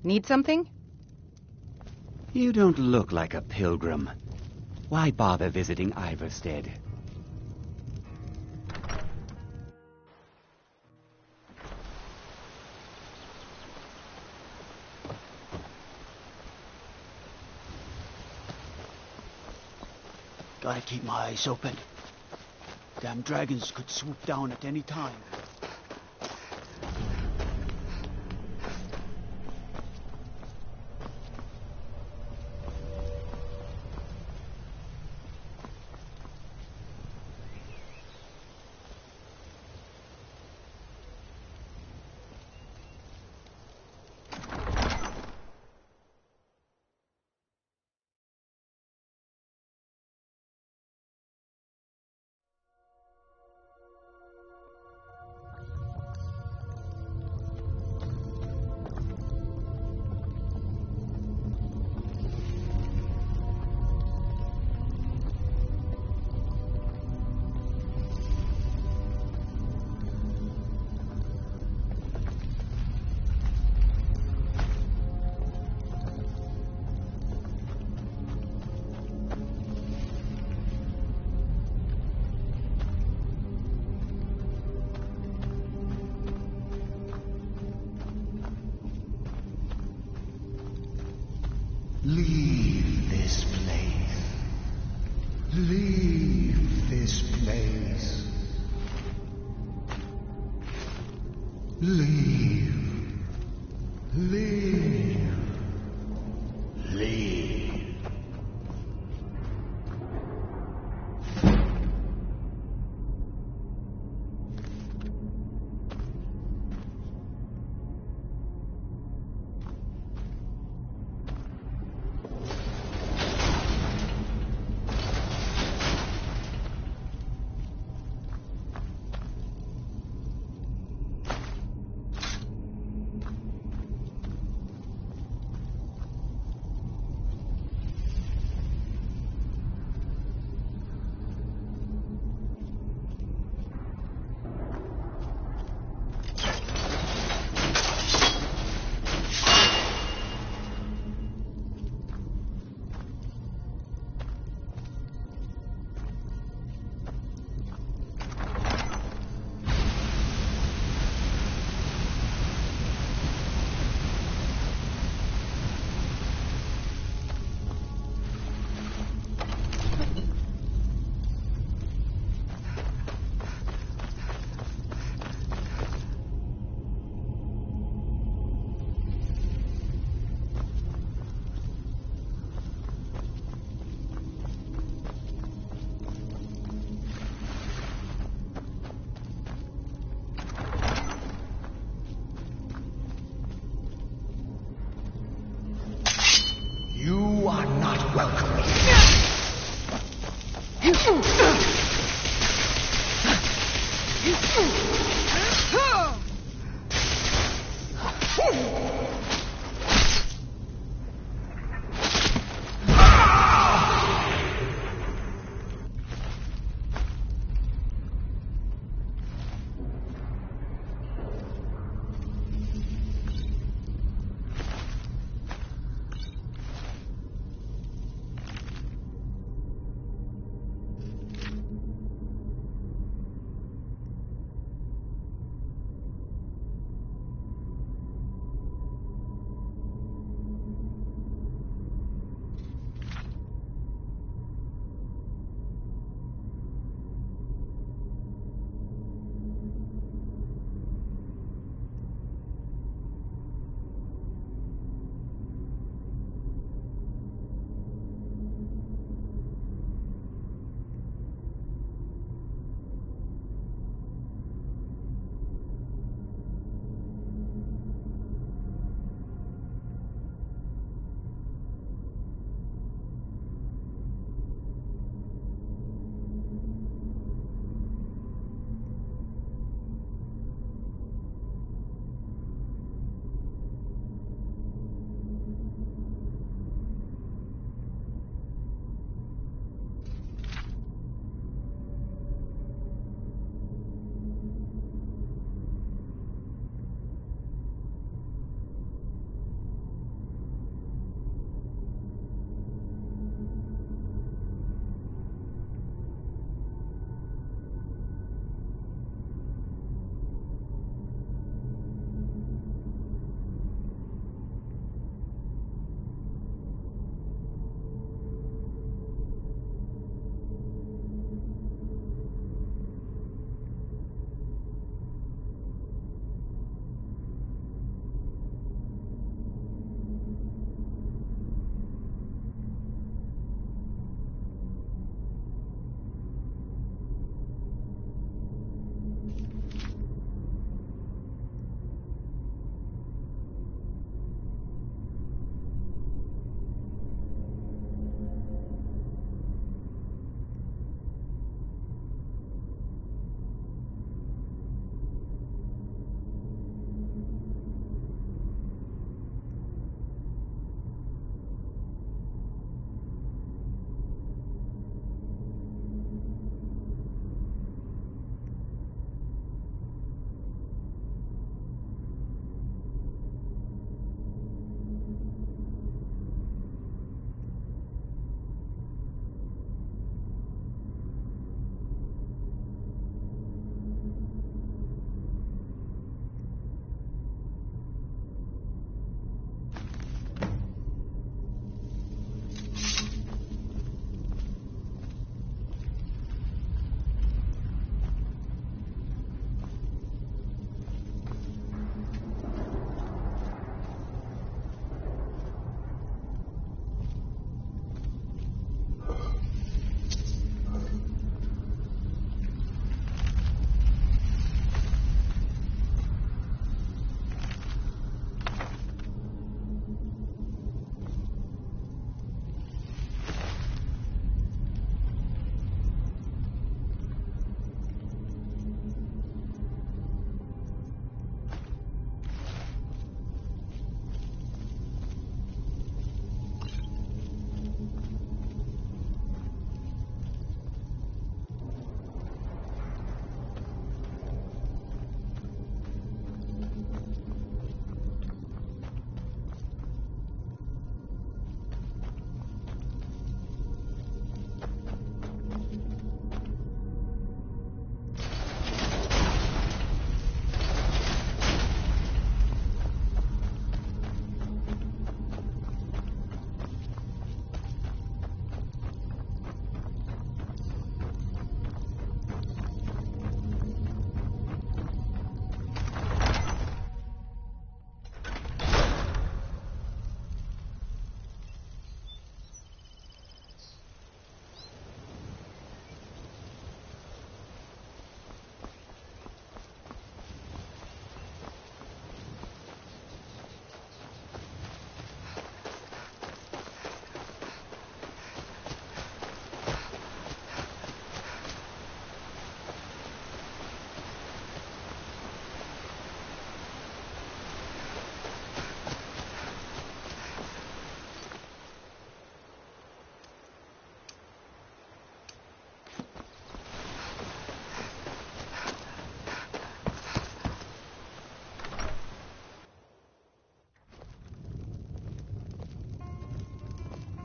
Need something? You don't look like a pilgrim. Why bother visiting Iverstead? Gotta keep my eyes open. Damn dragons could swoop down at any time. Leave this place. Leave this place. Leave. Leave. Leave. You are not welcome here.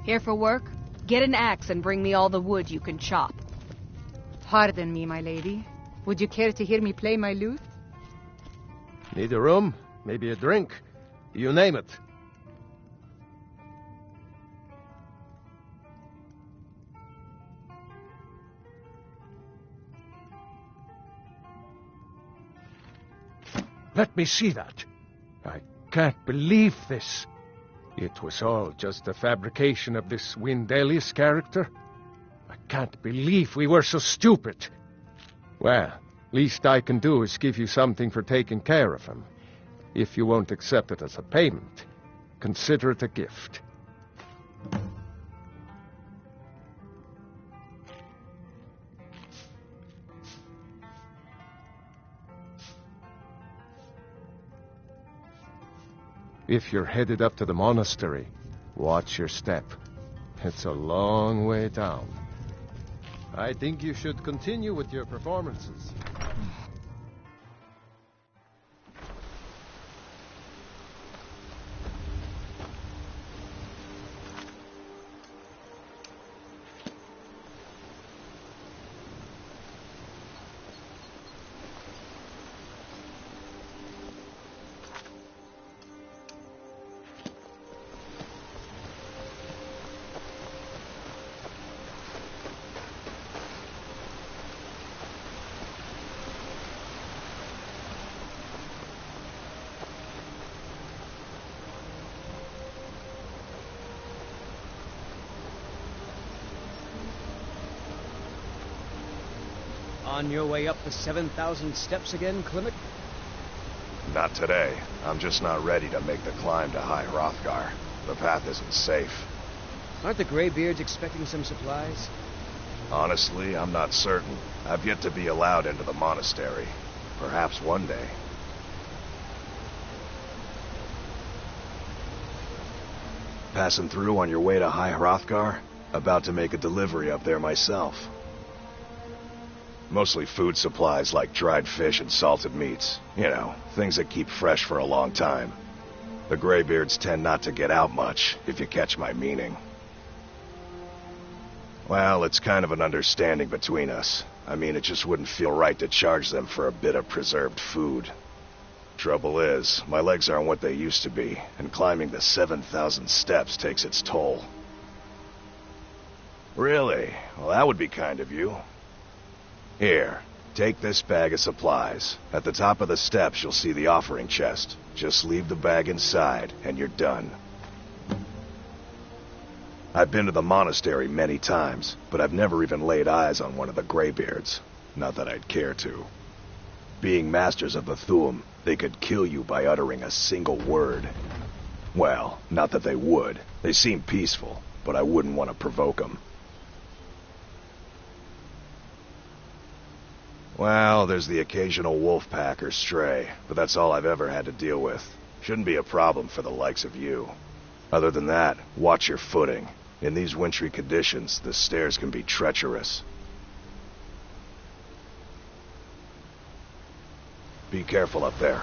Here for work? Get an axe and bring me all the wood you can chop. Pardon me, my lady. Would you care to hear me play my lute? Need a room? Maybe a drink? You name it. Let me see that. I can't believe this. It was all just a fabrication of this Windelius character. I can't believe we were so stupid. Well, least I can do is give you something for taking care of him. If you won't accept it as a payment, consider it a gift. If you're headed up to the monastery, watch your step. It's a long way down. I think you should continue with your performances. On your way up the 7,000 steps again, Klimek? Not today. I'm just not ready to make the climb to High Hrothgar. The path isn't safe. Aren't the Greybeards expecting some supplies? Honestly, I'm not certain. I've yet to be allowed into the monastery. Perhaps one day. Passing through on your way to High Hrothgar? About to make a delivery up there myself. Mostly food supplies like dried fish and salted meats. You know, things that keep fresh for a long time. The Greybeards tend not to get out much, if you catch my meaning. Well, it's kind of an understanding between us. I mean, it just wouldn't feel right to charge them for a bit of preserved food. Trouble is, my legs aren't what they used to be, and climbing the 7,000 steps takes its toll. Really? Well, that would be kind of you. Here, take this bag of supplies. At the top of the steps, you'll see the offering chest. Just leave the bag inside, and you're done. I've been to the monastery many times, but I've never even laid eyes on one of the Greybeards. Not that I'd care to. Being masters of the Thu'um, they could kill you by uttering a single word. Well, not that they would. They seem peaceful, but I wouldn't want to provoke them. Well, there's the occasional wolf pack or stray, but that's all I've ever had to deal with. Shouldn't be a problem for the likes of you. Other than that, watch your footing. In these wintry conditions, the stairs can be treacherous. Be careful up there.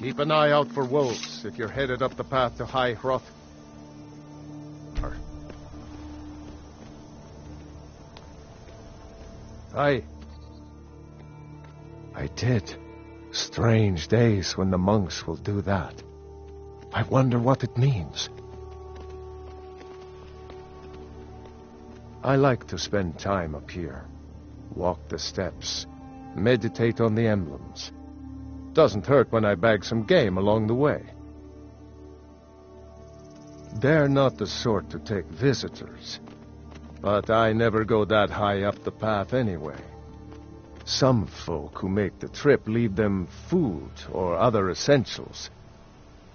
Keep an eye out for wolves if you're headed up the path to High Hroth. I did. Strange days when the monks will do that. I wonder what it means. I like to spend time up here. Walk the steps. Meditate on the emblems. Doesn't hurt when I bag some game along the way. They're not the sort to take visitors. But I never go that high up the path anyway. Some folk who make the trip leave them food or other essentials,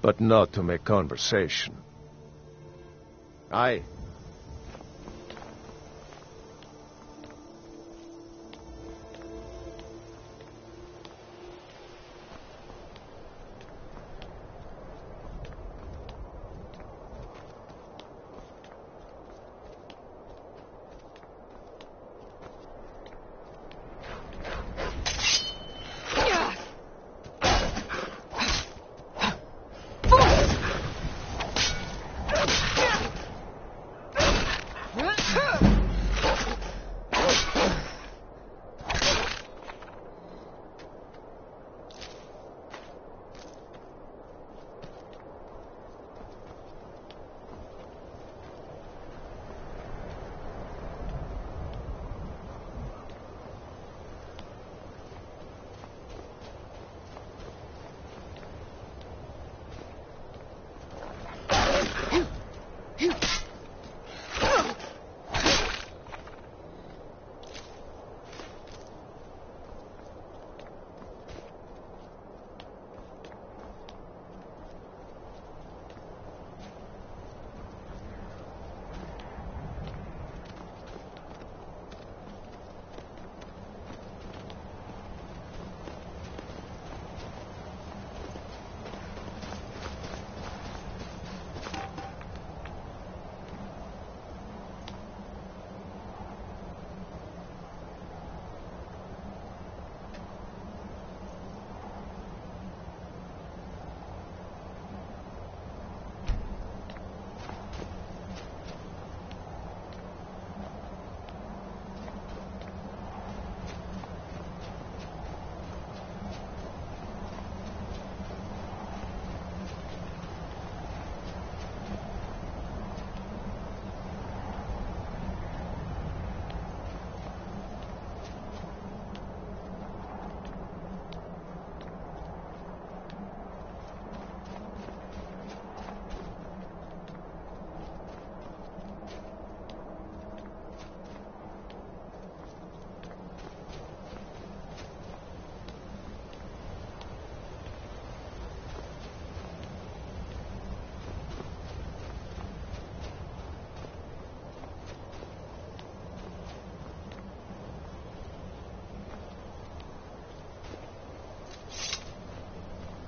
but not to make conversation.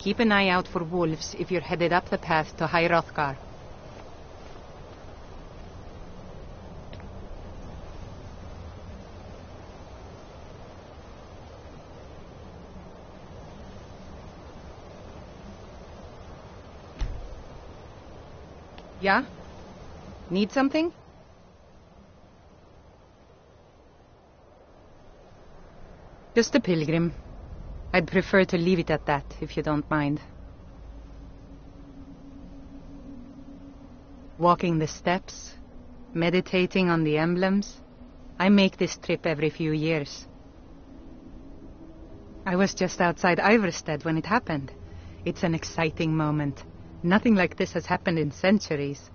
Keep an eye out for wolves if you're headed up the path to High Hrothgar. Yeah? Need something? Just a pilgrim. I'd prefer to leave it at that, if you don't mind. Walking the steps, meditating on the emblems. I make this trip every few years. I was just outside Iverstead when it happened. It's an exciting moment. Nothing like this has happened in centuries.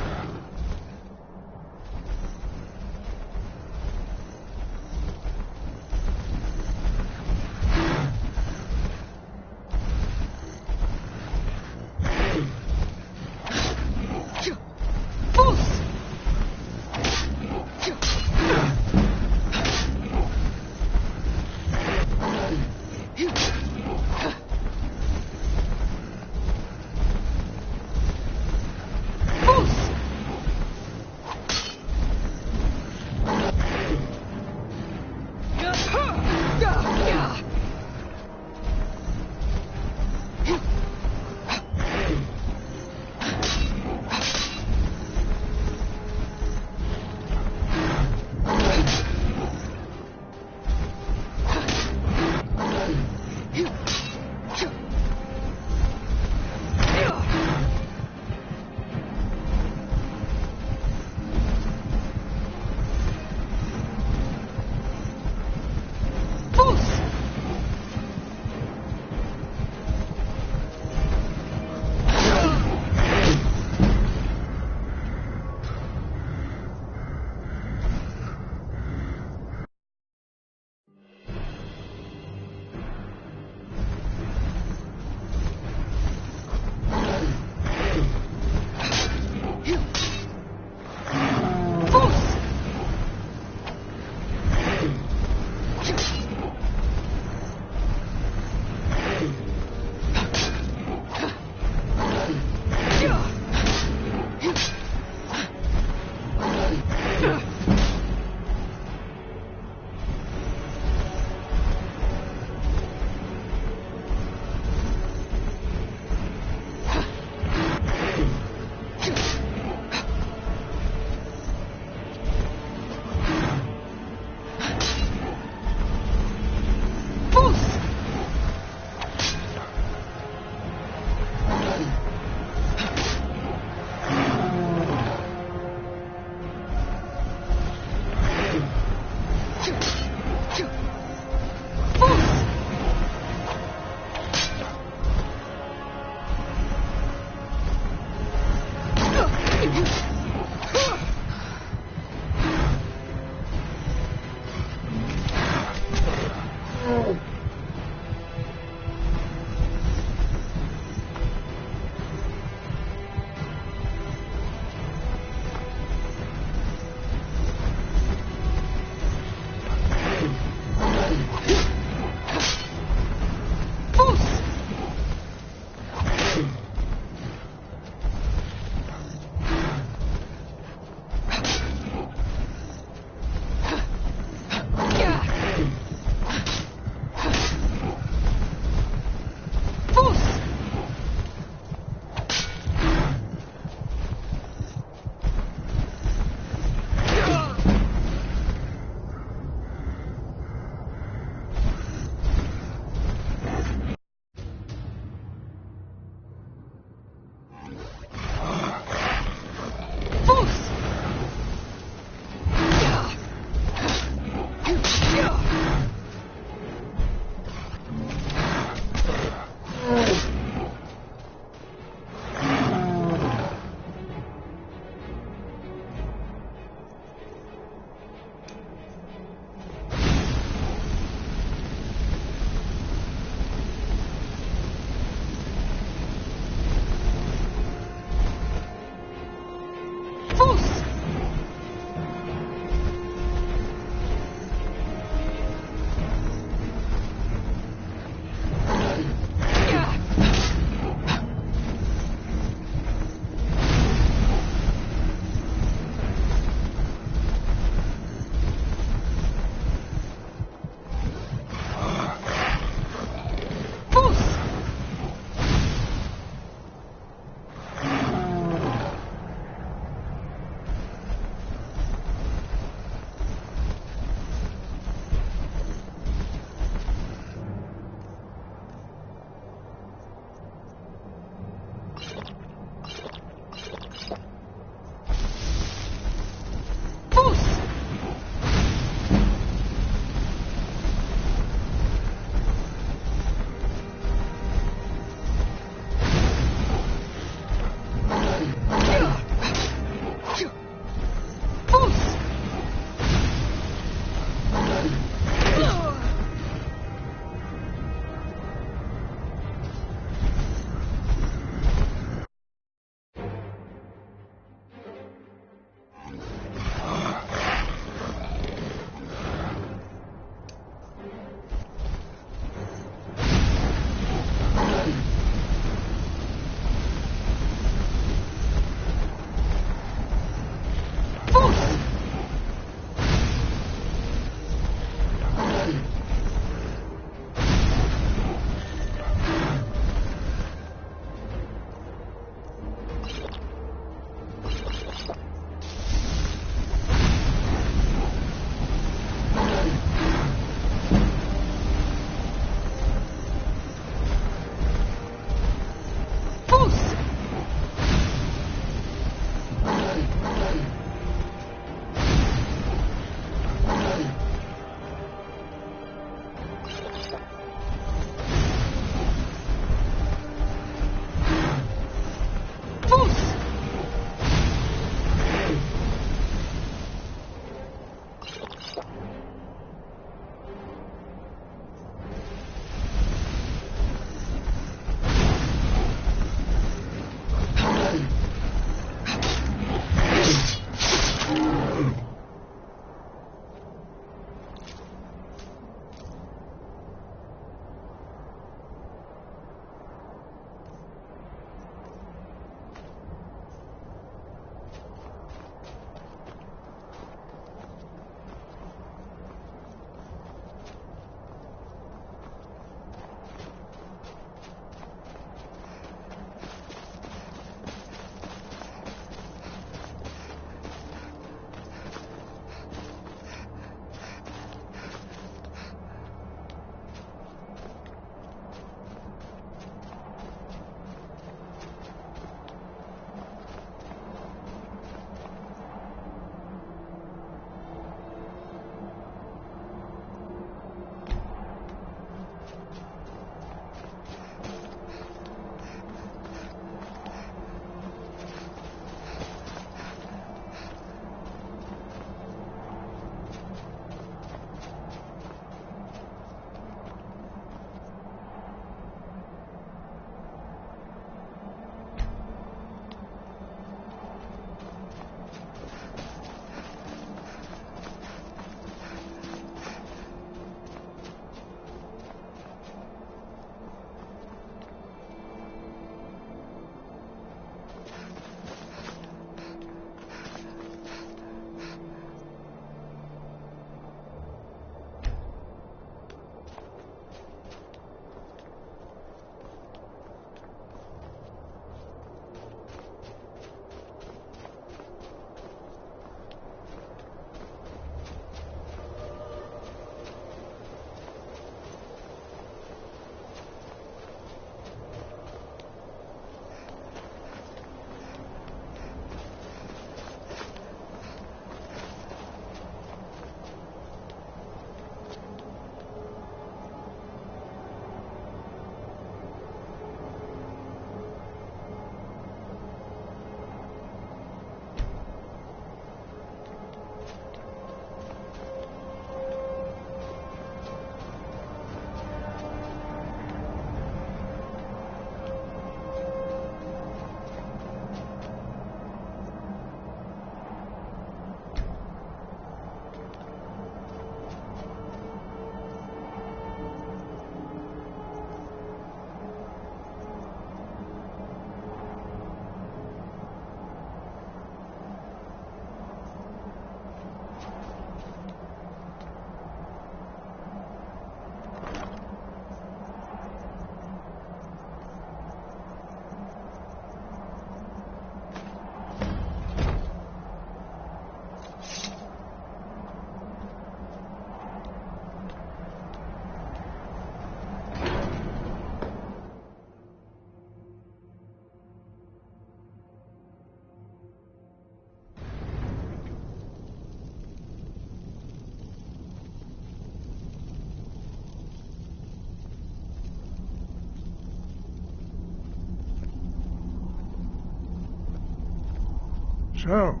So,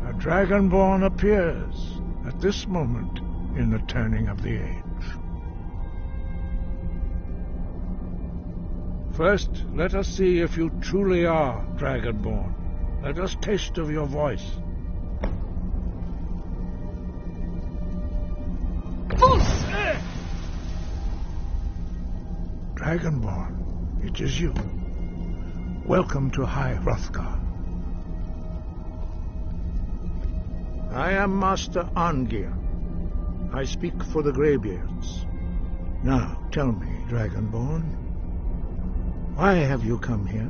a Dragonborn appears at this moment in the turning of the age. First, let us see if you truly are Dragonborn. Let us taste of your voice. Dragonborn, it is you. Welcome to High Hrothgar. I am Master Arngeir. I speak for the Greybeards. Now, tell me, Dragonborn, why have you come here?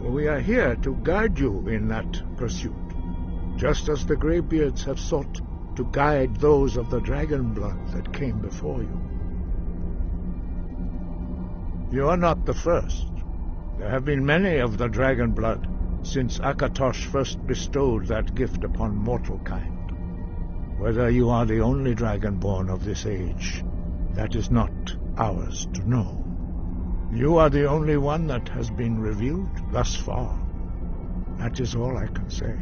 We are here to guide you in that pursuit, just as the Greybeards have sought to guide those of the dragon blood that came before you. You are not the first. There have been many of the dragon blood since Akatosh first bestowed that gift upon mortal kind. Whether you are the only Dragonborn of this age, that is not ours to know. You are the only one that has been revealed thus far. That is all I can say.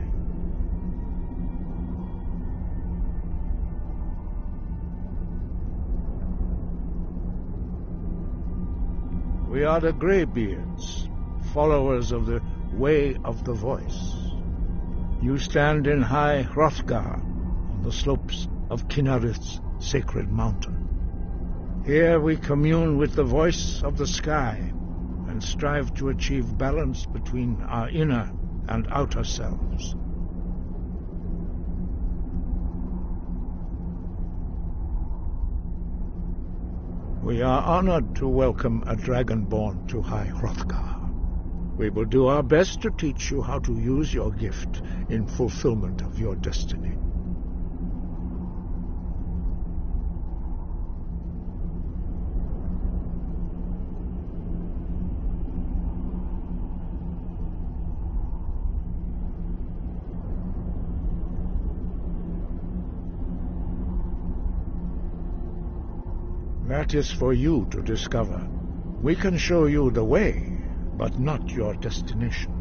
We are the Greybeards, followers of the Way of the Voice. You stand in High Hrothgar, on the slopes of Kinnarith's sacred mountain. Here we commune with the voice of the sky and strive to achieve balance between our inner and outer selves. We are honored to welcome a Dragonborn to High Hrothgar. We will do our best to teach you how to use your gift in fulfillment of your destiny. That is for you to discover. We can show you the way, but not your destination.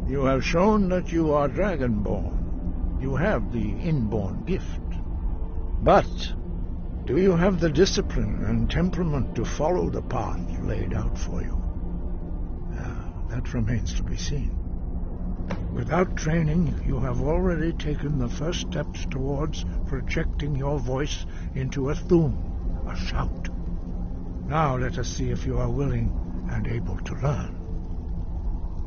You have shown that you are Dragonborn. You have the inborn gift. But do you have the discipline and temperament to follow the path laid out for you? That remains to be seen. Without training, you have already taken the first steps towards projecting your voice into a thum, a shout. Now let us see if you are willing and able to learn.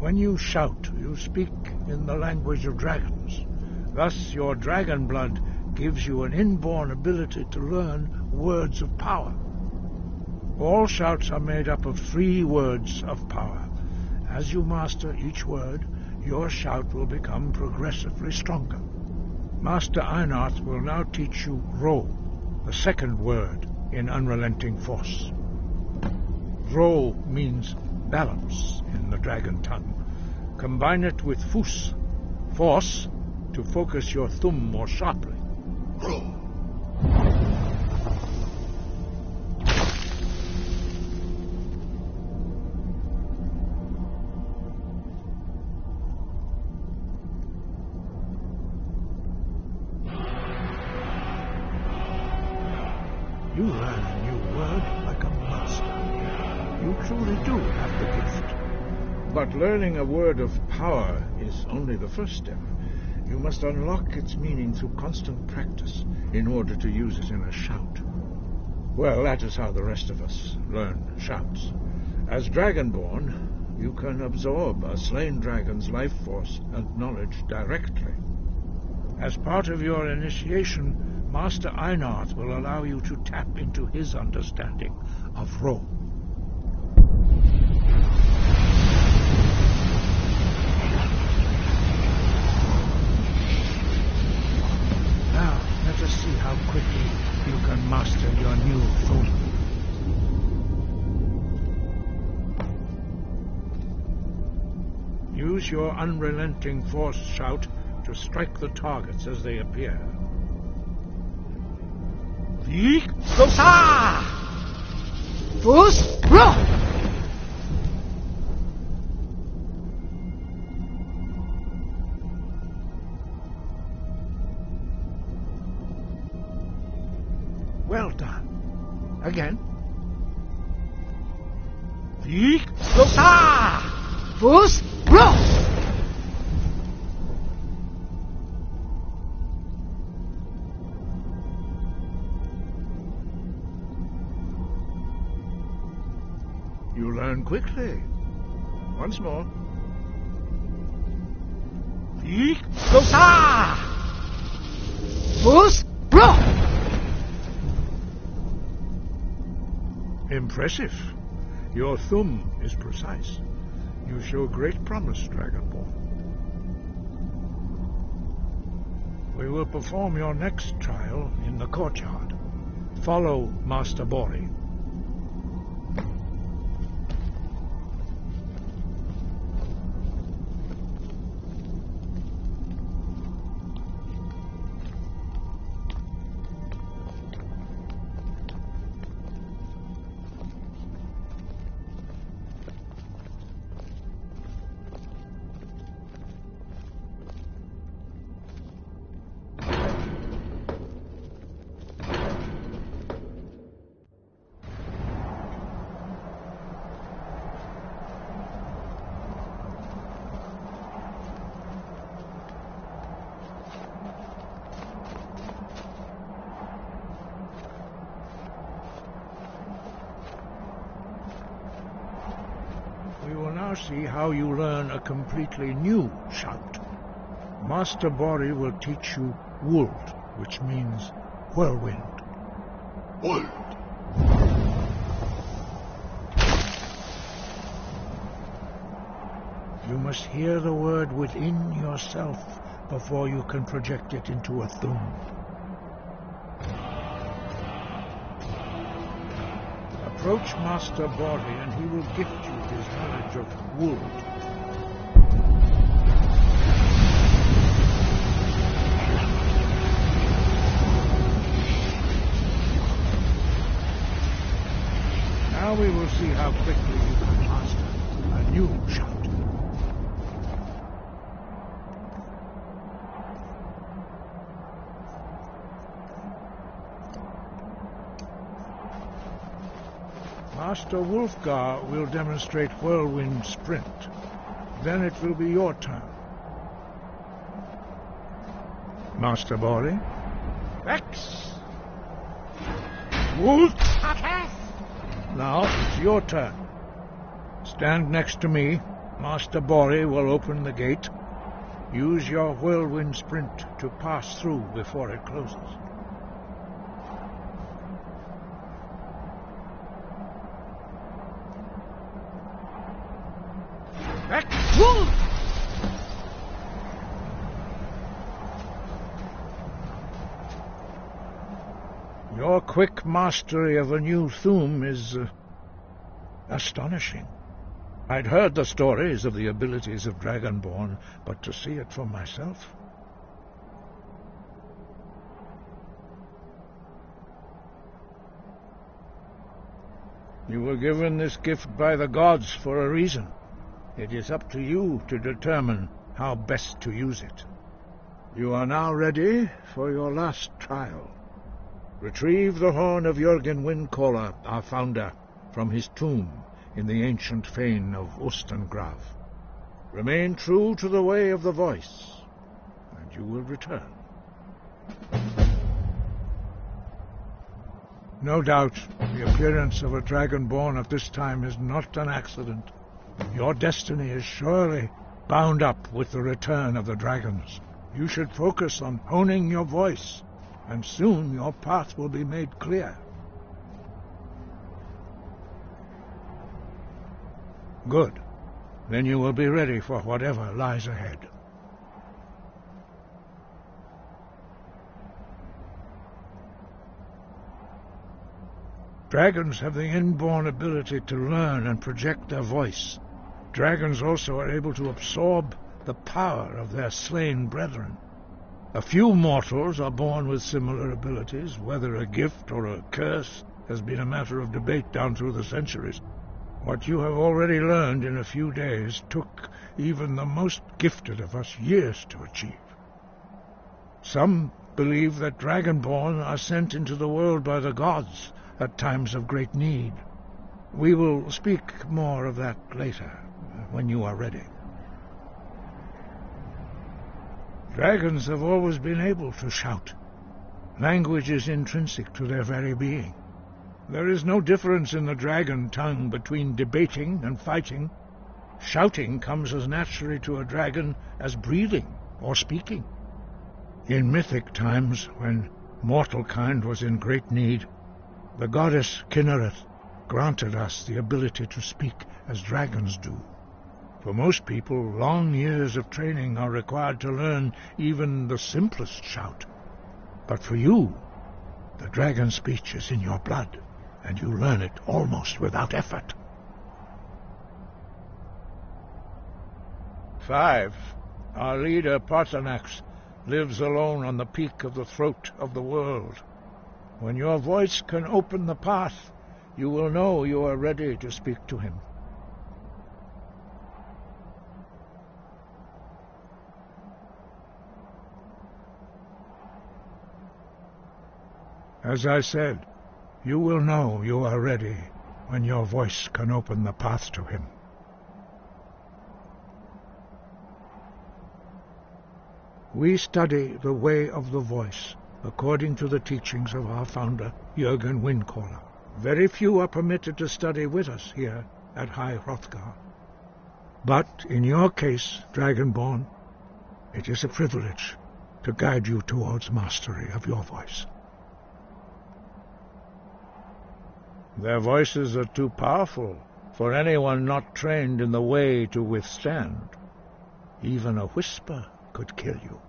When you shout, you speak in the language of dragons. Thus, your dragon blood gives you an inborn ability to learn words of power. All shouts are made up of 3 words of power. As you master each word, your shout will become progressively stronger. Master Einarth will now teach you Ro, the second word in Unrelenting Force. Ro means balance in the dragon tongue. Combine it with Fus, force, to focus your thumb more sharply. Ro. You learn a new word like a master. You truly do have the gift. But learning a word of power is only the first step. You must unlock its meaning through constant practice in order to use it in a shout. Well, that is how the rest of us learn shouts. As Dragonborn, you can absorb a slain dragon's life force and knowledge directly. As part of your initiation, Master Einarth will allow you to tap into his understanding of Ro. Now, let us see how quickly you can master your new thum. Use your unrelenting force shout to strike the targets as they appear. Fus, Bro! Well done. Again. Fus, Bro! You learn quickly. Once more. Fus, Bro! Impressive. Your thumb is precise. You show great promise, Dragonborn. We will perform your next trial in the courtyard. Follow Master Bori. We will now see how you learn a completely new shout. Master Bori will teach you Wuld, which means whirlwind. Wuld. You must hear the word within yourself before you can project it into a thum. Approach Master Bori and he will gift you his knowledge of Wuld. Now we will see how quickly you can master a new shout. Master Wulfgar will demonstrate Whirlwind Sprint. Then it will be your turn. Master Bori? Vex! Wolf! Now it's your turn. Stand next to me. Master Bori will open the gate. Use your Whirlwind Sprint to pass through before it closes. Your quick mastery of a new thum is astonishing. I'd heard the stories of the abilities of Dragonborn, but to see it for myself... You were given this gift by the gods for a reason. It is up to you to determine how best to use it. You are now ready for your last trial. Retrieve the horn of Jürgen Windcaller, our founder, from his tomb in the ancient fane of Ustengrav. Remain true to the way of the voice, and you will return. No doubt, the appearance of a Dragonborn at this time is not an accident. Your destiny is surely bound up with the return of the dragons. You should focus on honing your voice, and soon your path will be made clear. Good. Then you will be ready for whatever lies ahead. Dragons have the inborn ability to learn and project their voice. Dragons also are able to absorb the power of their slain brethren. A few mortals are born with similar abilities, whether a gift or a curse, has been a matter of debate down through the centuries. What you have already learned in a few days took even the most gifted of us years to achieve. Some believe that Dragonborn are sent into the world by the gods at times of great need. We will speak more of that later, when you are ready. Dragons have always been able to shout. Language is intrinsic to their very being. There is no difference in the dragon tongue between debating and fighting. Shouting comes as naturally to a dragon as breathing or speaking. In mythic times, when mortal kind was in great need, the goddess Kinnereth granted us the ability to speak as dragons do. For most people, long years of training are required to learn even the simplest shout. But for you, the dragon speech is in your blood, and you learn it almost without effort. 5. Our leader, Parthenax, lives alone on the peak of the throat of the world. When your voice can open the path, you will know you are ready to speak to him. As I said, you will know you are ready when your voice can open the path to him. We study the way of the voice according to the teachings of our founder, Jürgen Windcaller. Very few are permitted to study with us here at High Hrothgar. But in your case, Dragonborn, it is a privilege to guide you towards mastery of your voice. Their voices are too powerful for anyone not trained in the way to withstand. Even a whisper could kill you.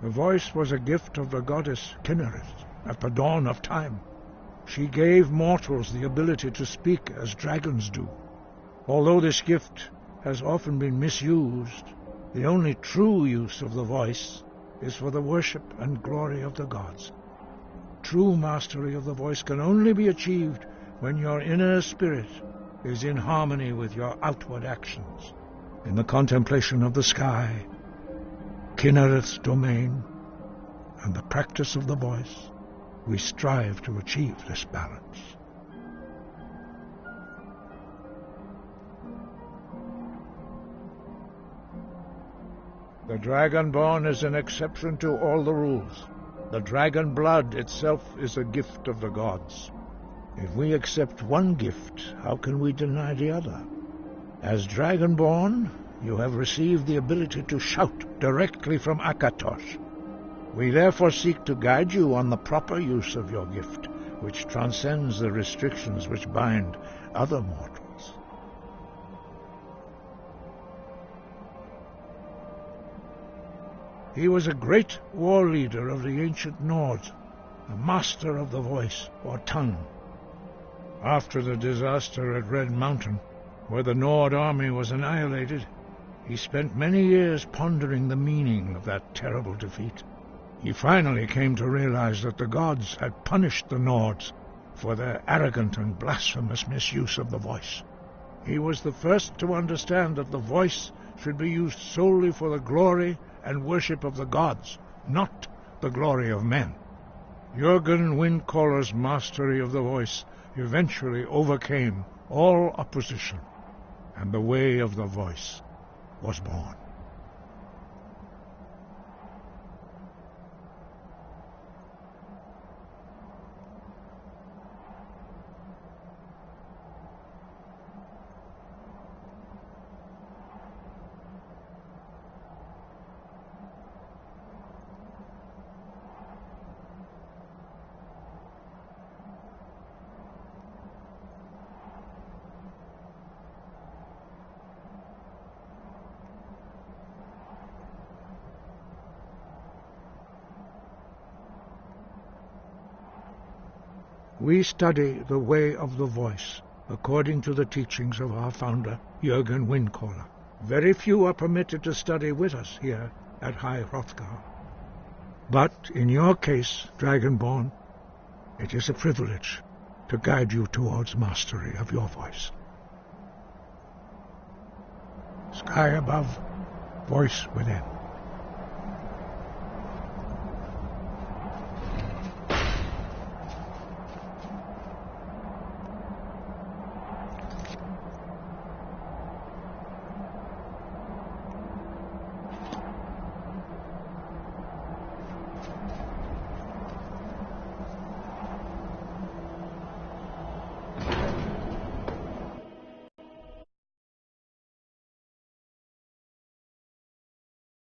The voice was a gift of the goddess Kinnereth at the dawn of time. She gave mortals the ability to speak as dragons do. Although this gift has often been misused, the only true use of the voice is for the worship and glory of the gods. True mastery of the voice can only be achieved when your inner spirit is in harmony with your outward actions. In the contemplation of the sky, Kinnereth's domain, and the practice of the voice, we strive to achieve this balance. The Dragonborn is an exception to all the rules. The dragon blood itself is a gift of the gods. If we accept one gift, how can we deny the other? As Dragonborn, you have received the ability to shout directly from Akatosh. We therefore seek to guide you on the proper use of your gift, which transcends the restrictions which bind other mortals. He was a great war leader of the ancient Nords, a master of the voice, or tongue. After the disaster at Red Mountain, where the Nord army was annihilated, he spent many years pondering the meaning of that terrible defeat. He finally came to realize that the gods had punished the Nords for their arrogant and blasphemous misuse of the voice. He was the first to understand that the voice should be used solely for the glory and worship of the gods, not the glory of men. Jürgen Windcaller's mastery of the voice eventually overcame all opposition, and the way of the voice was born. We study the way of the voice, according to the teachings of our founder, Jürgen Windcaller. Very few are permitted to study with us here at High Hrothgar. But in your case, Dragonborn, it is a privilege to guide you towards mastery of your voice. Sky above, voice within.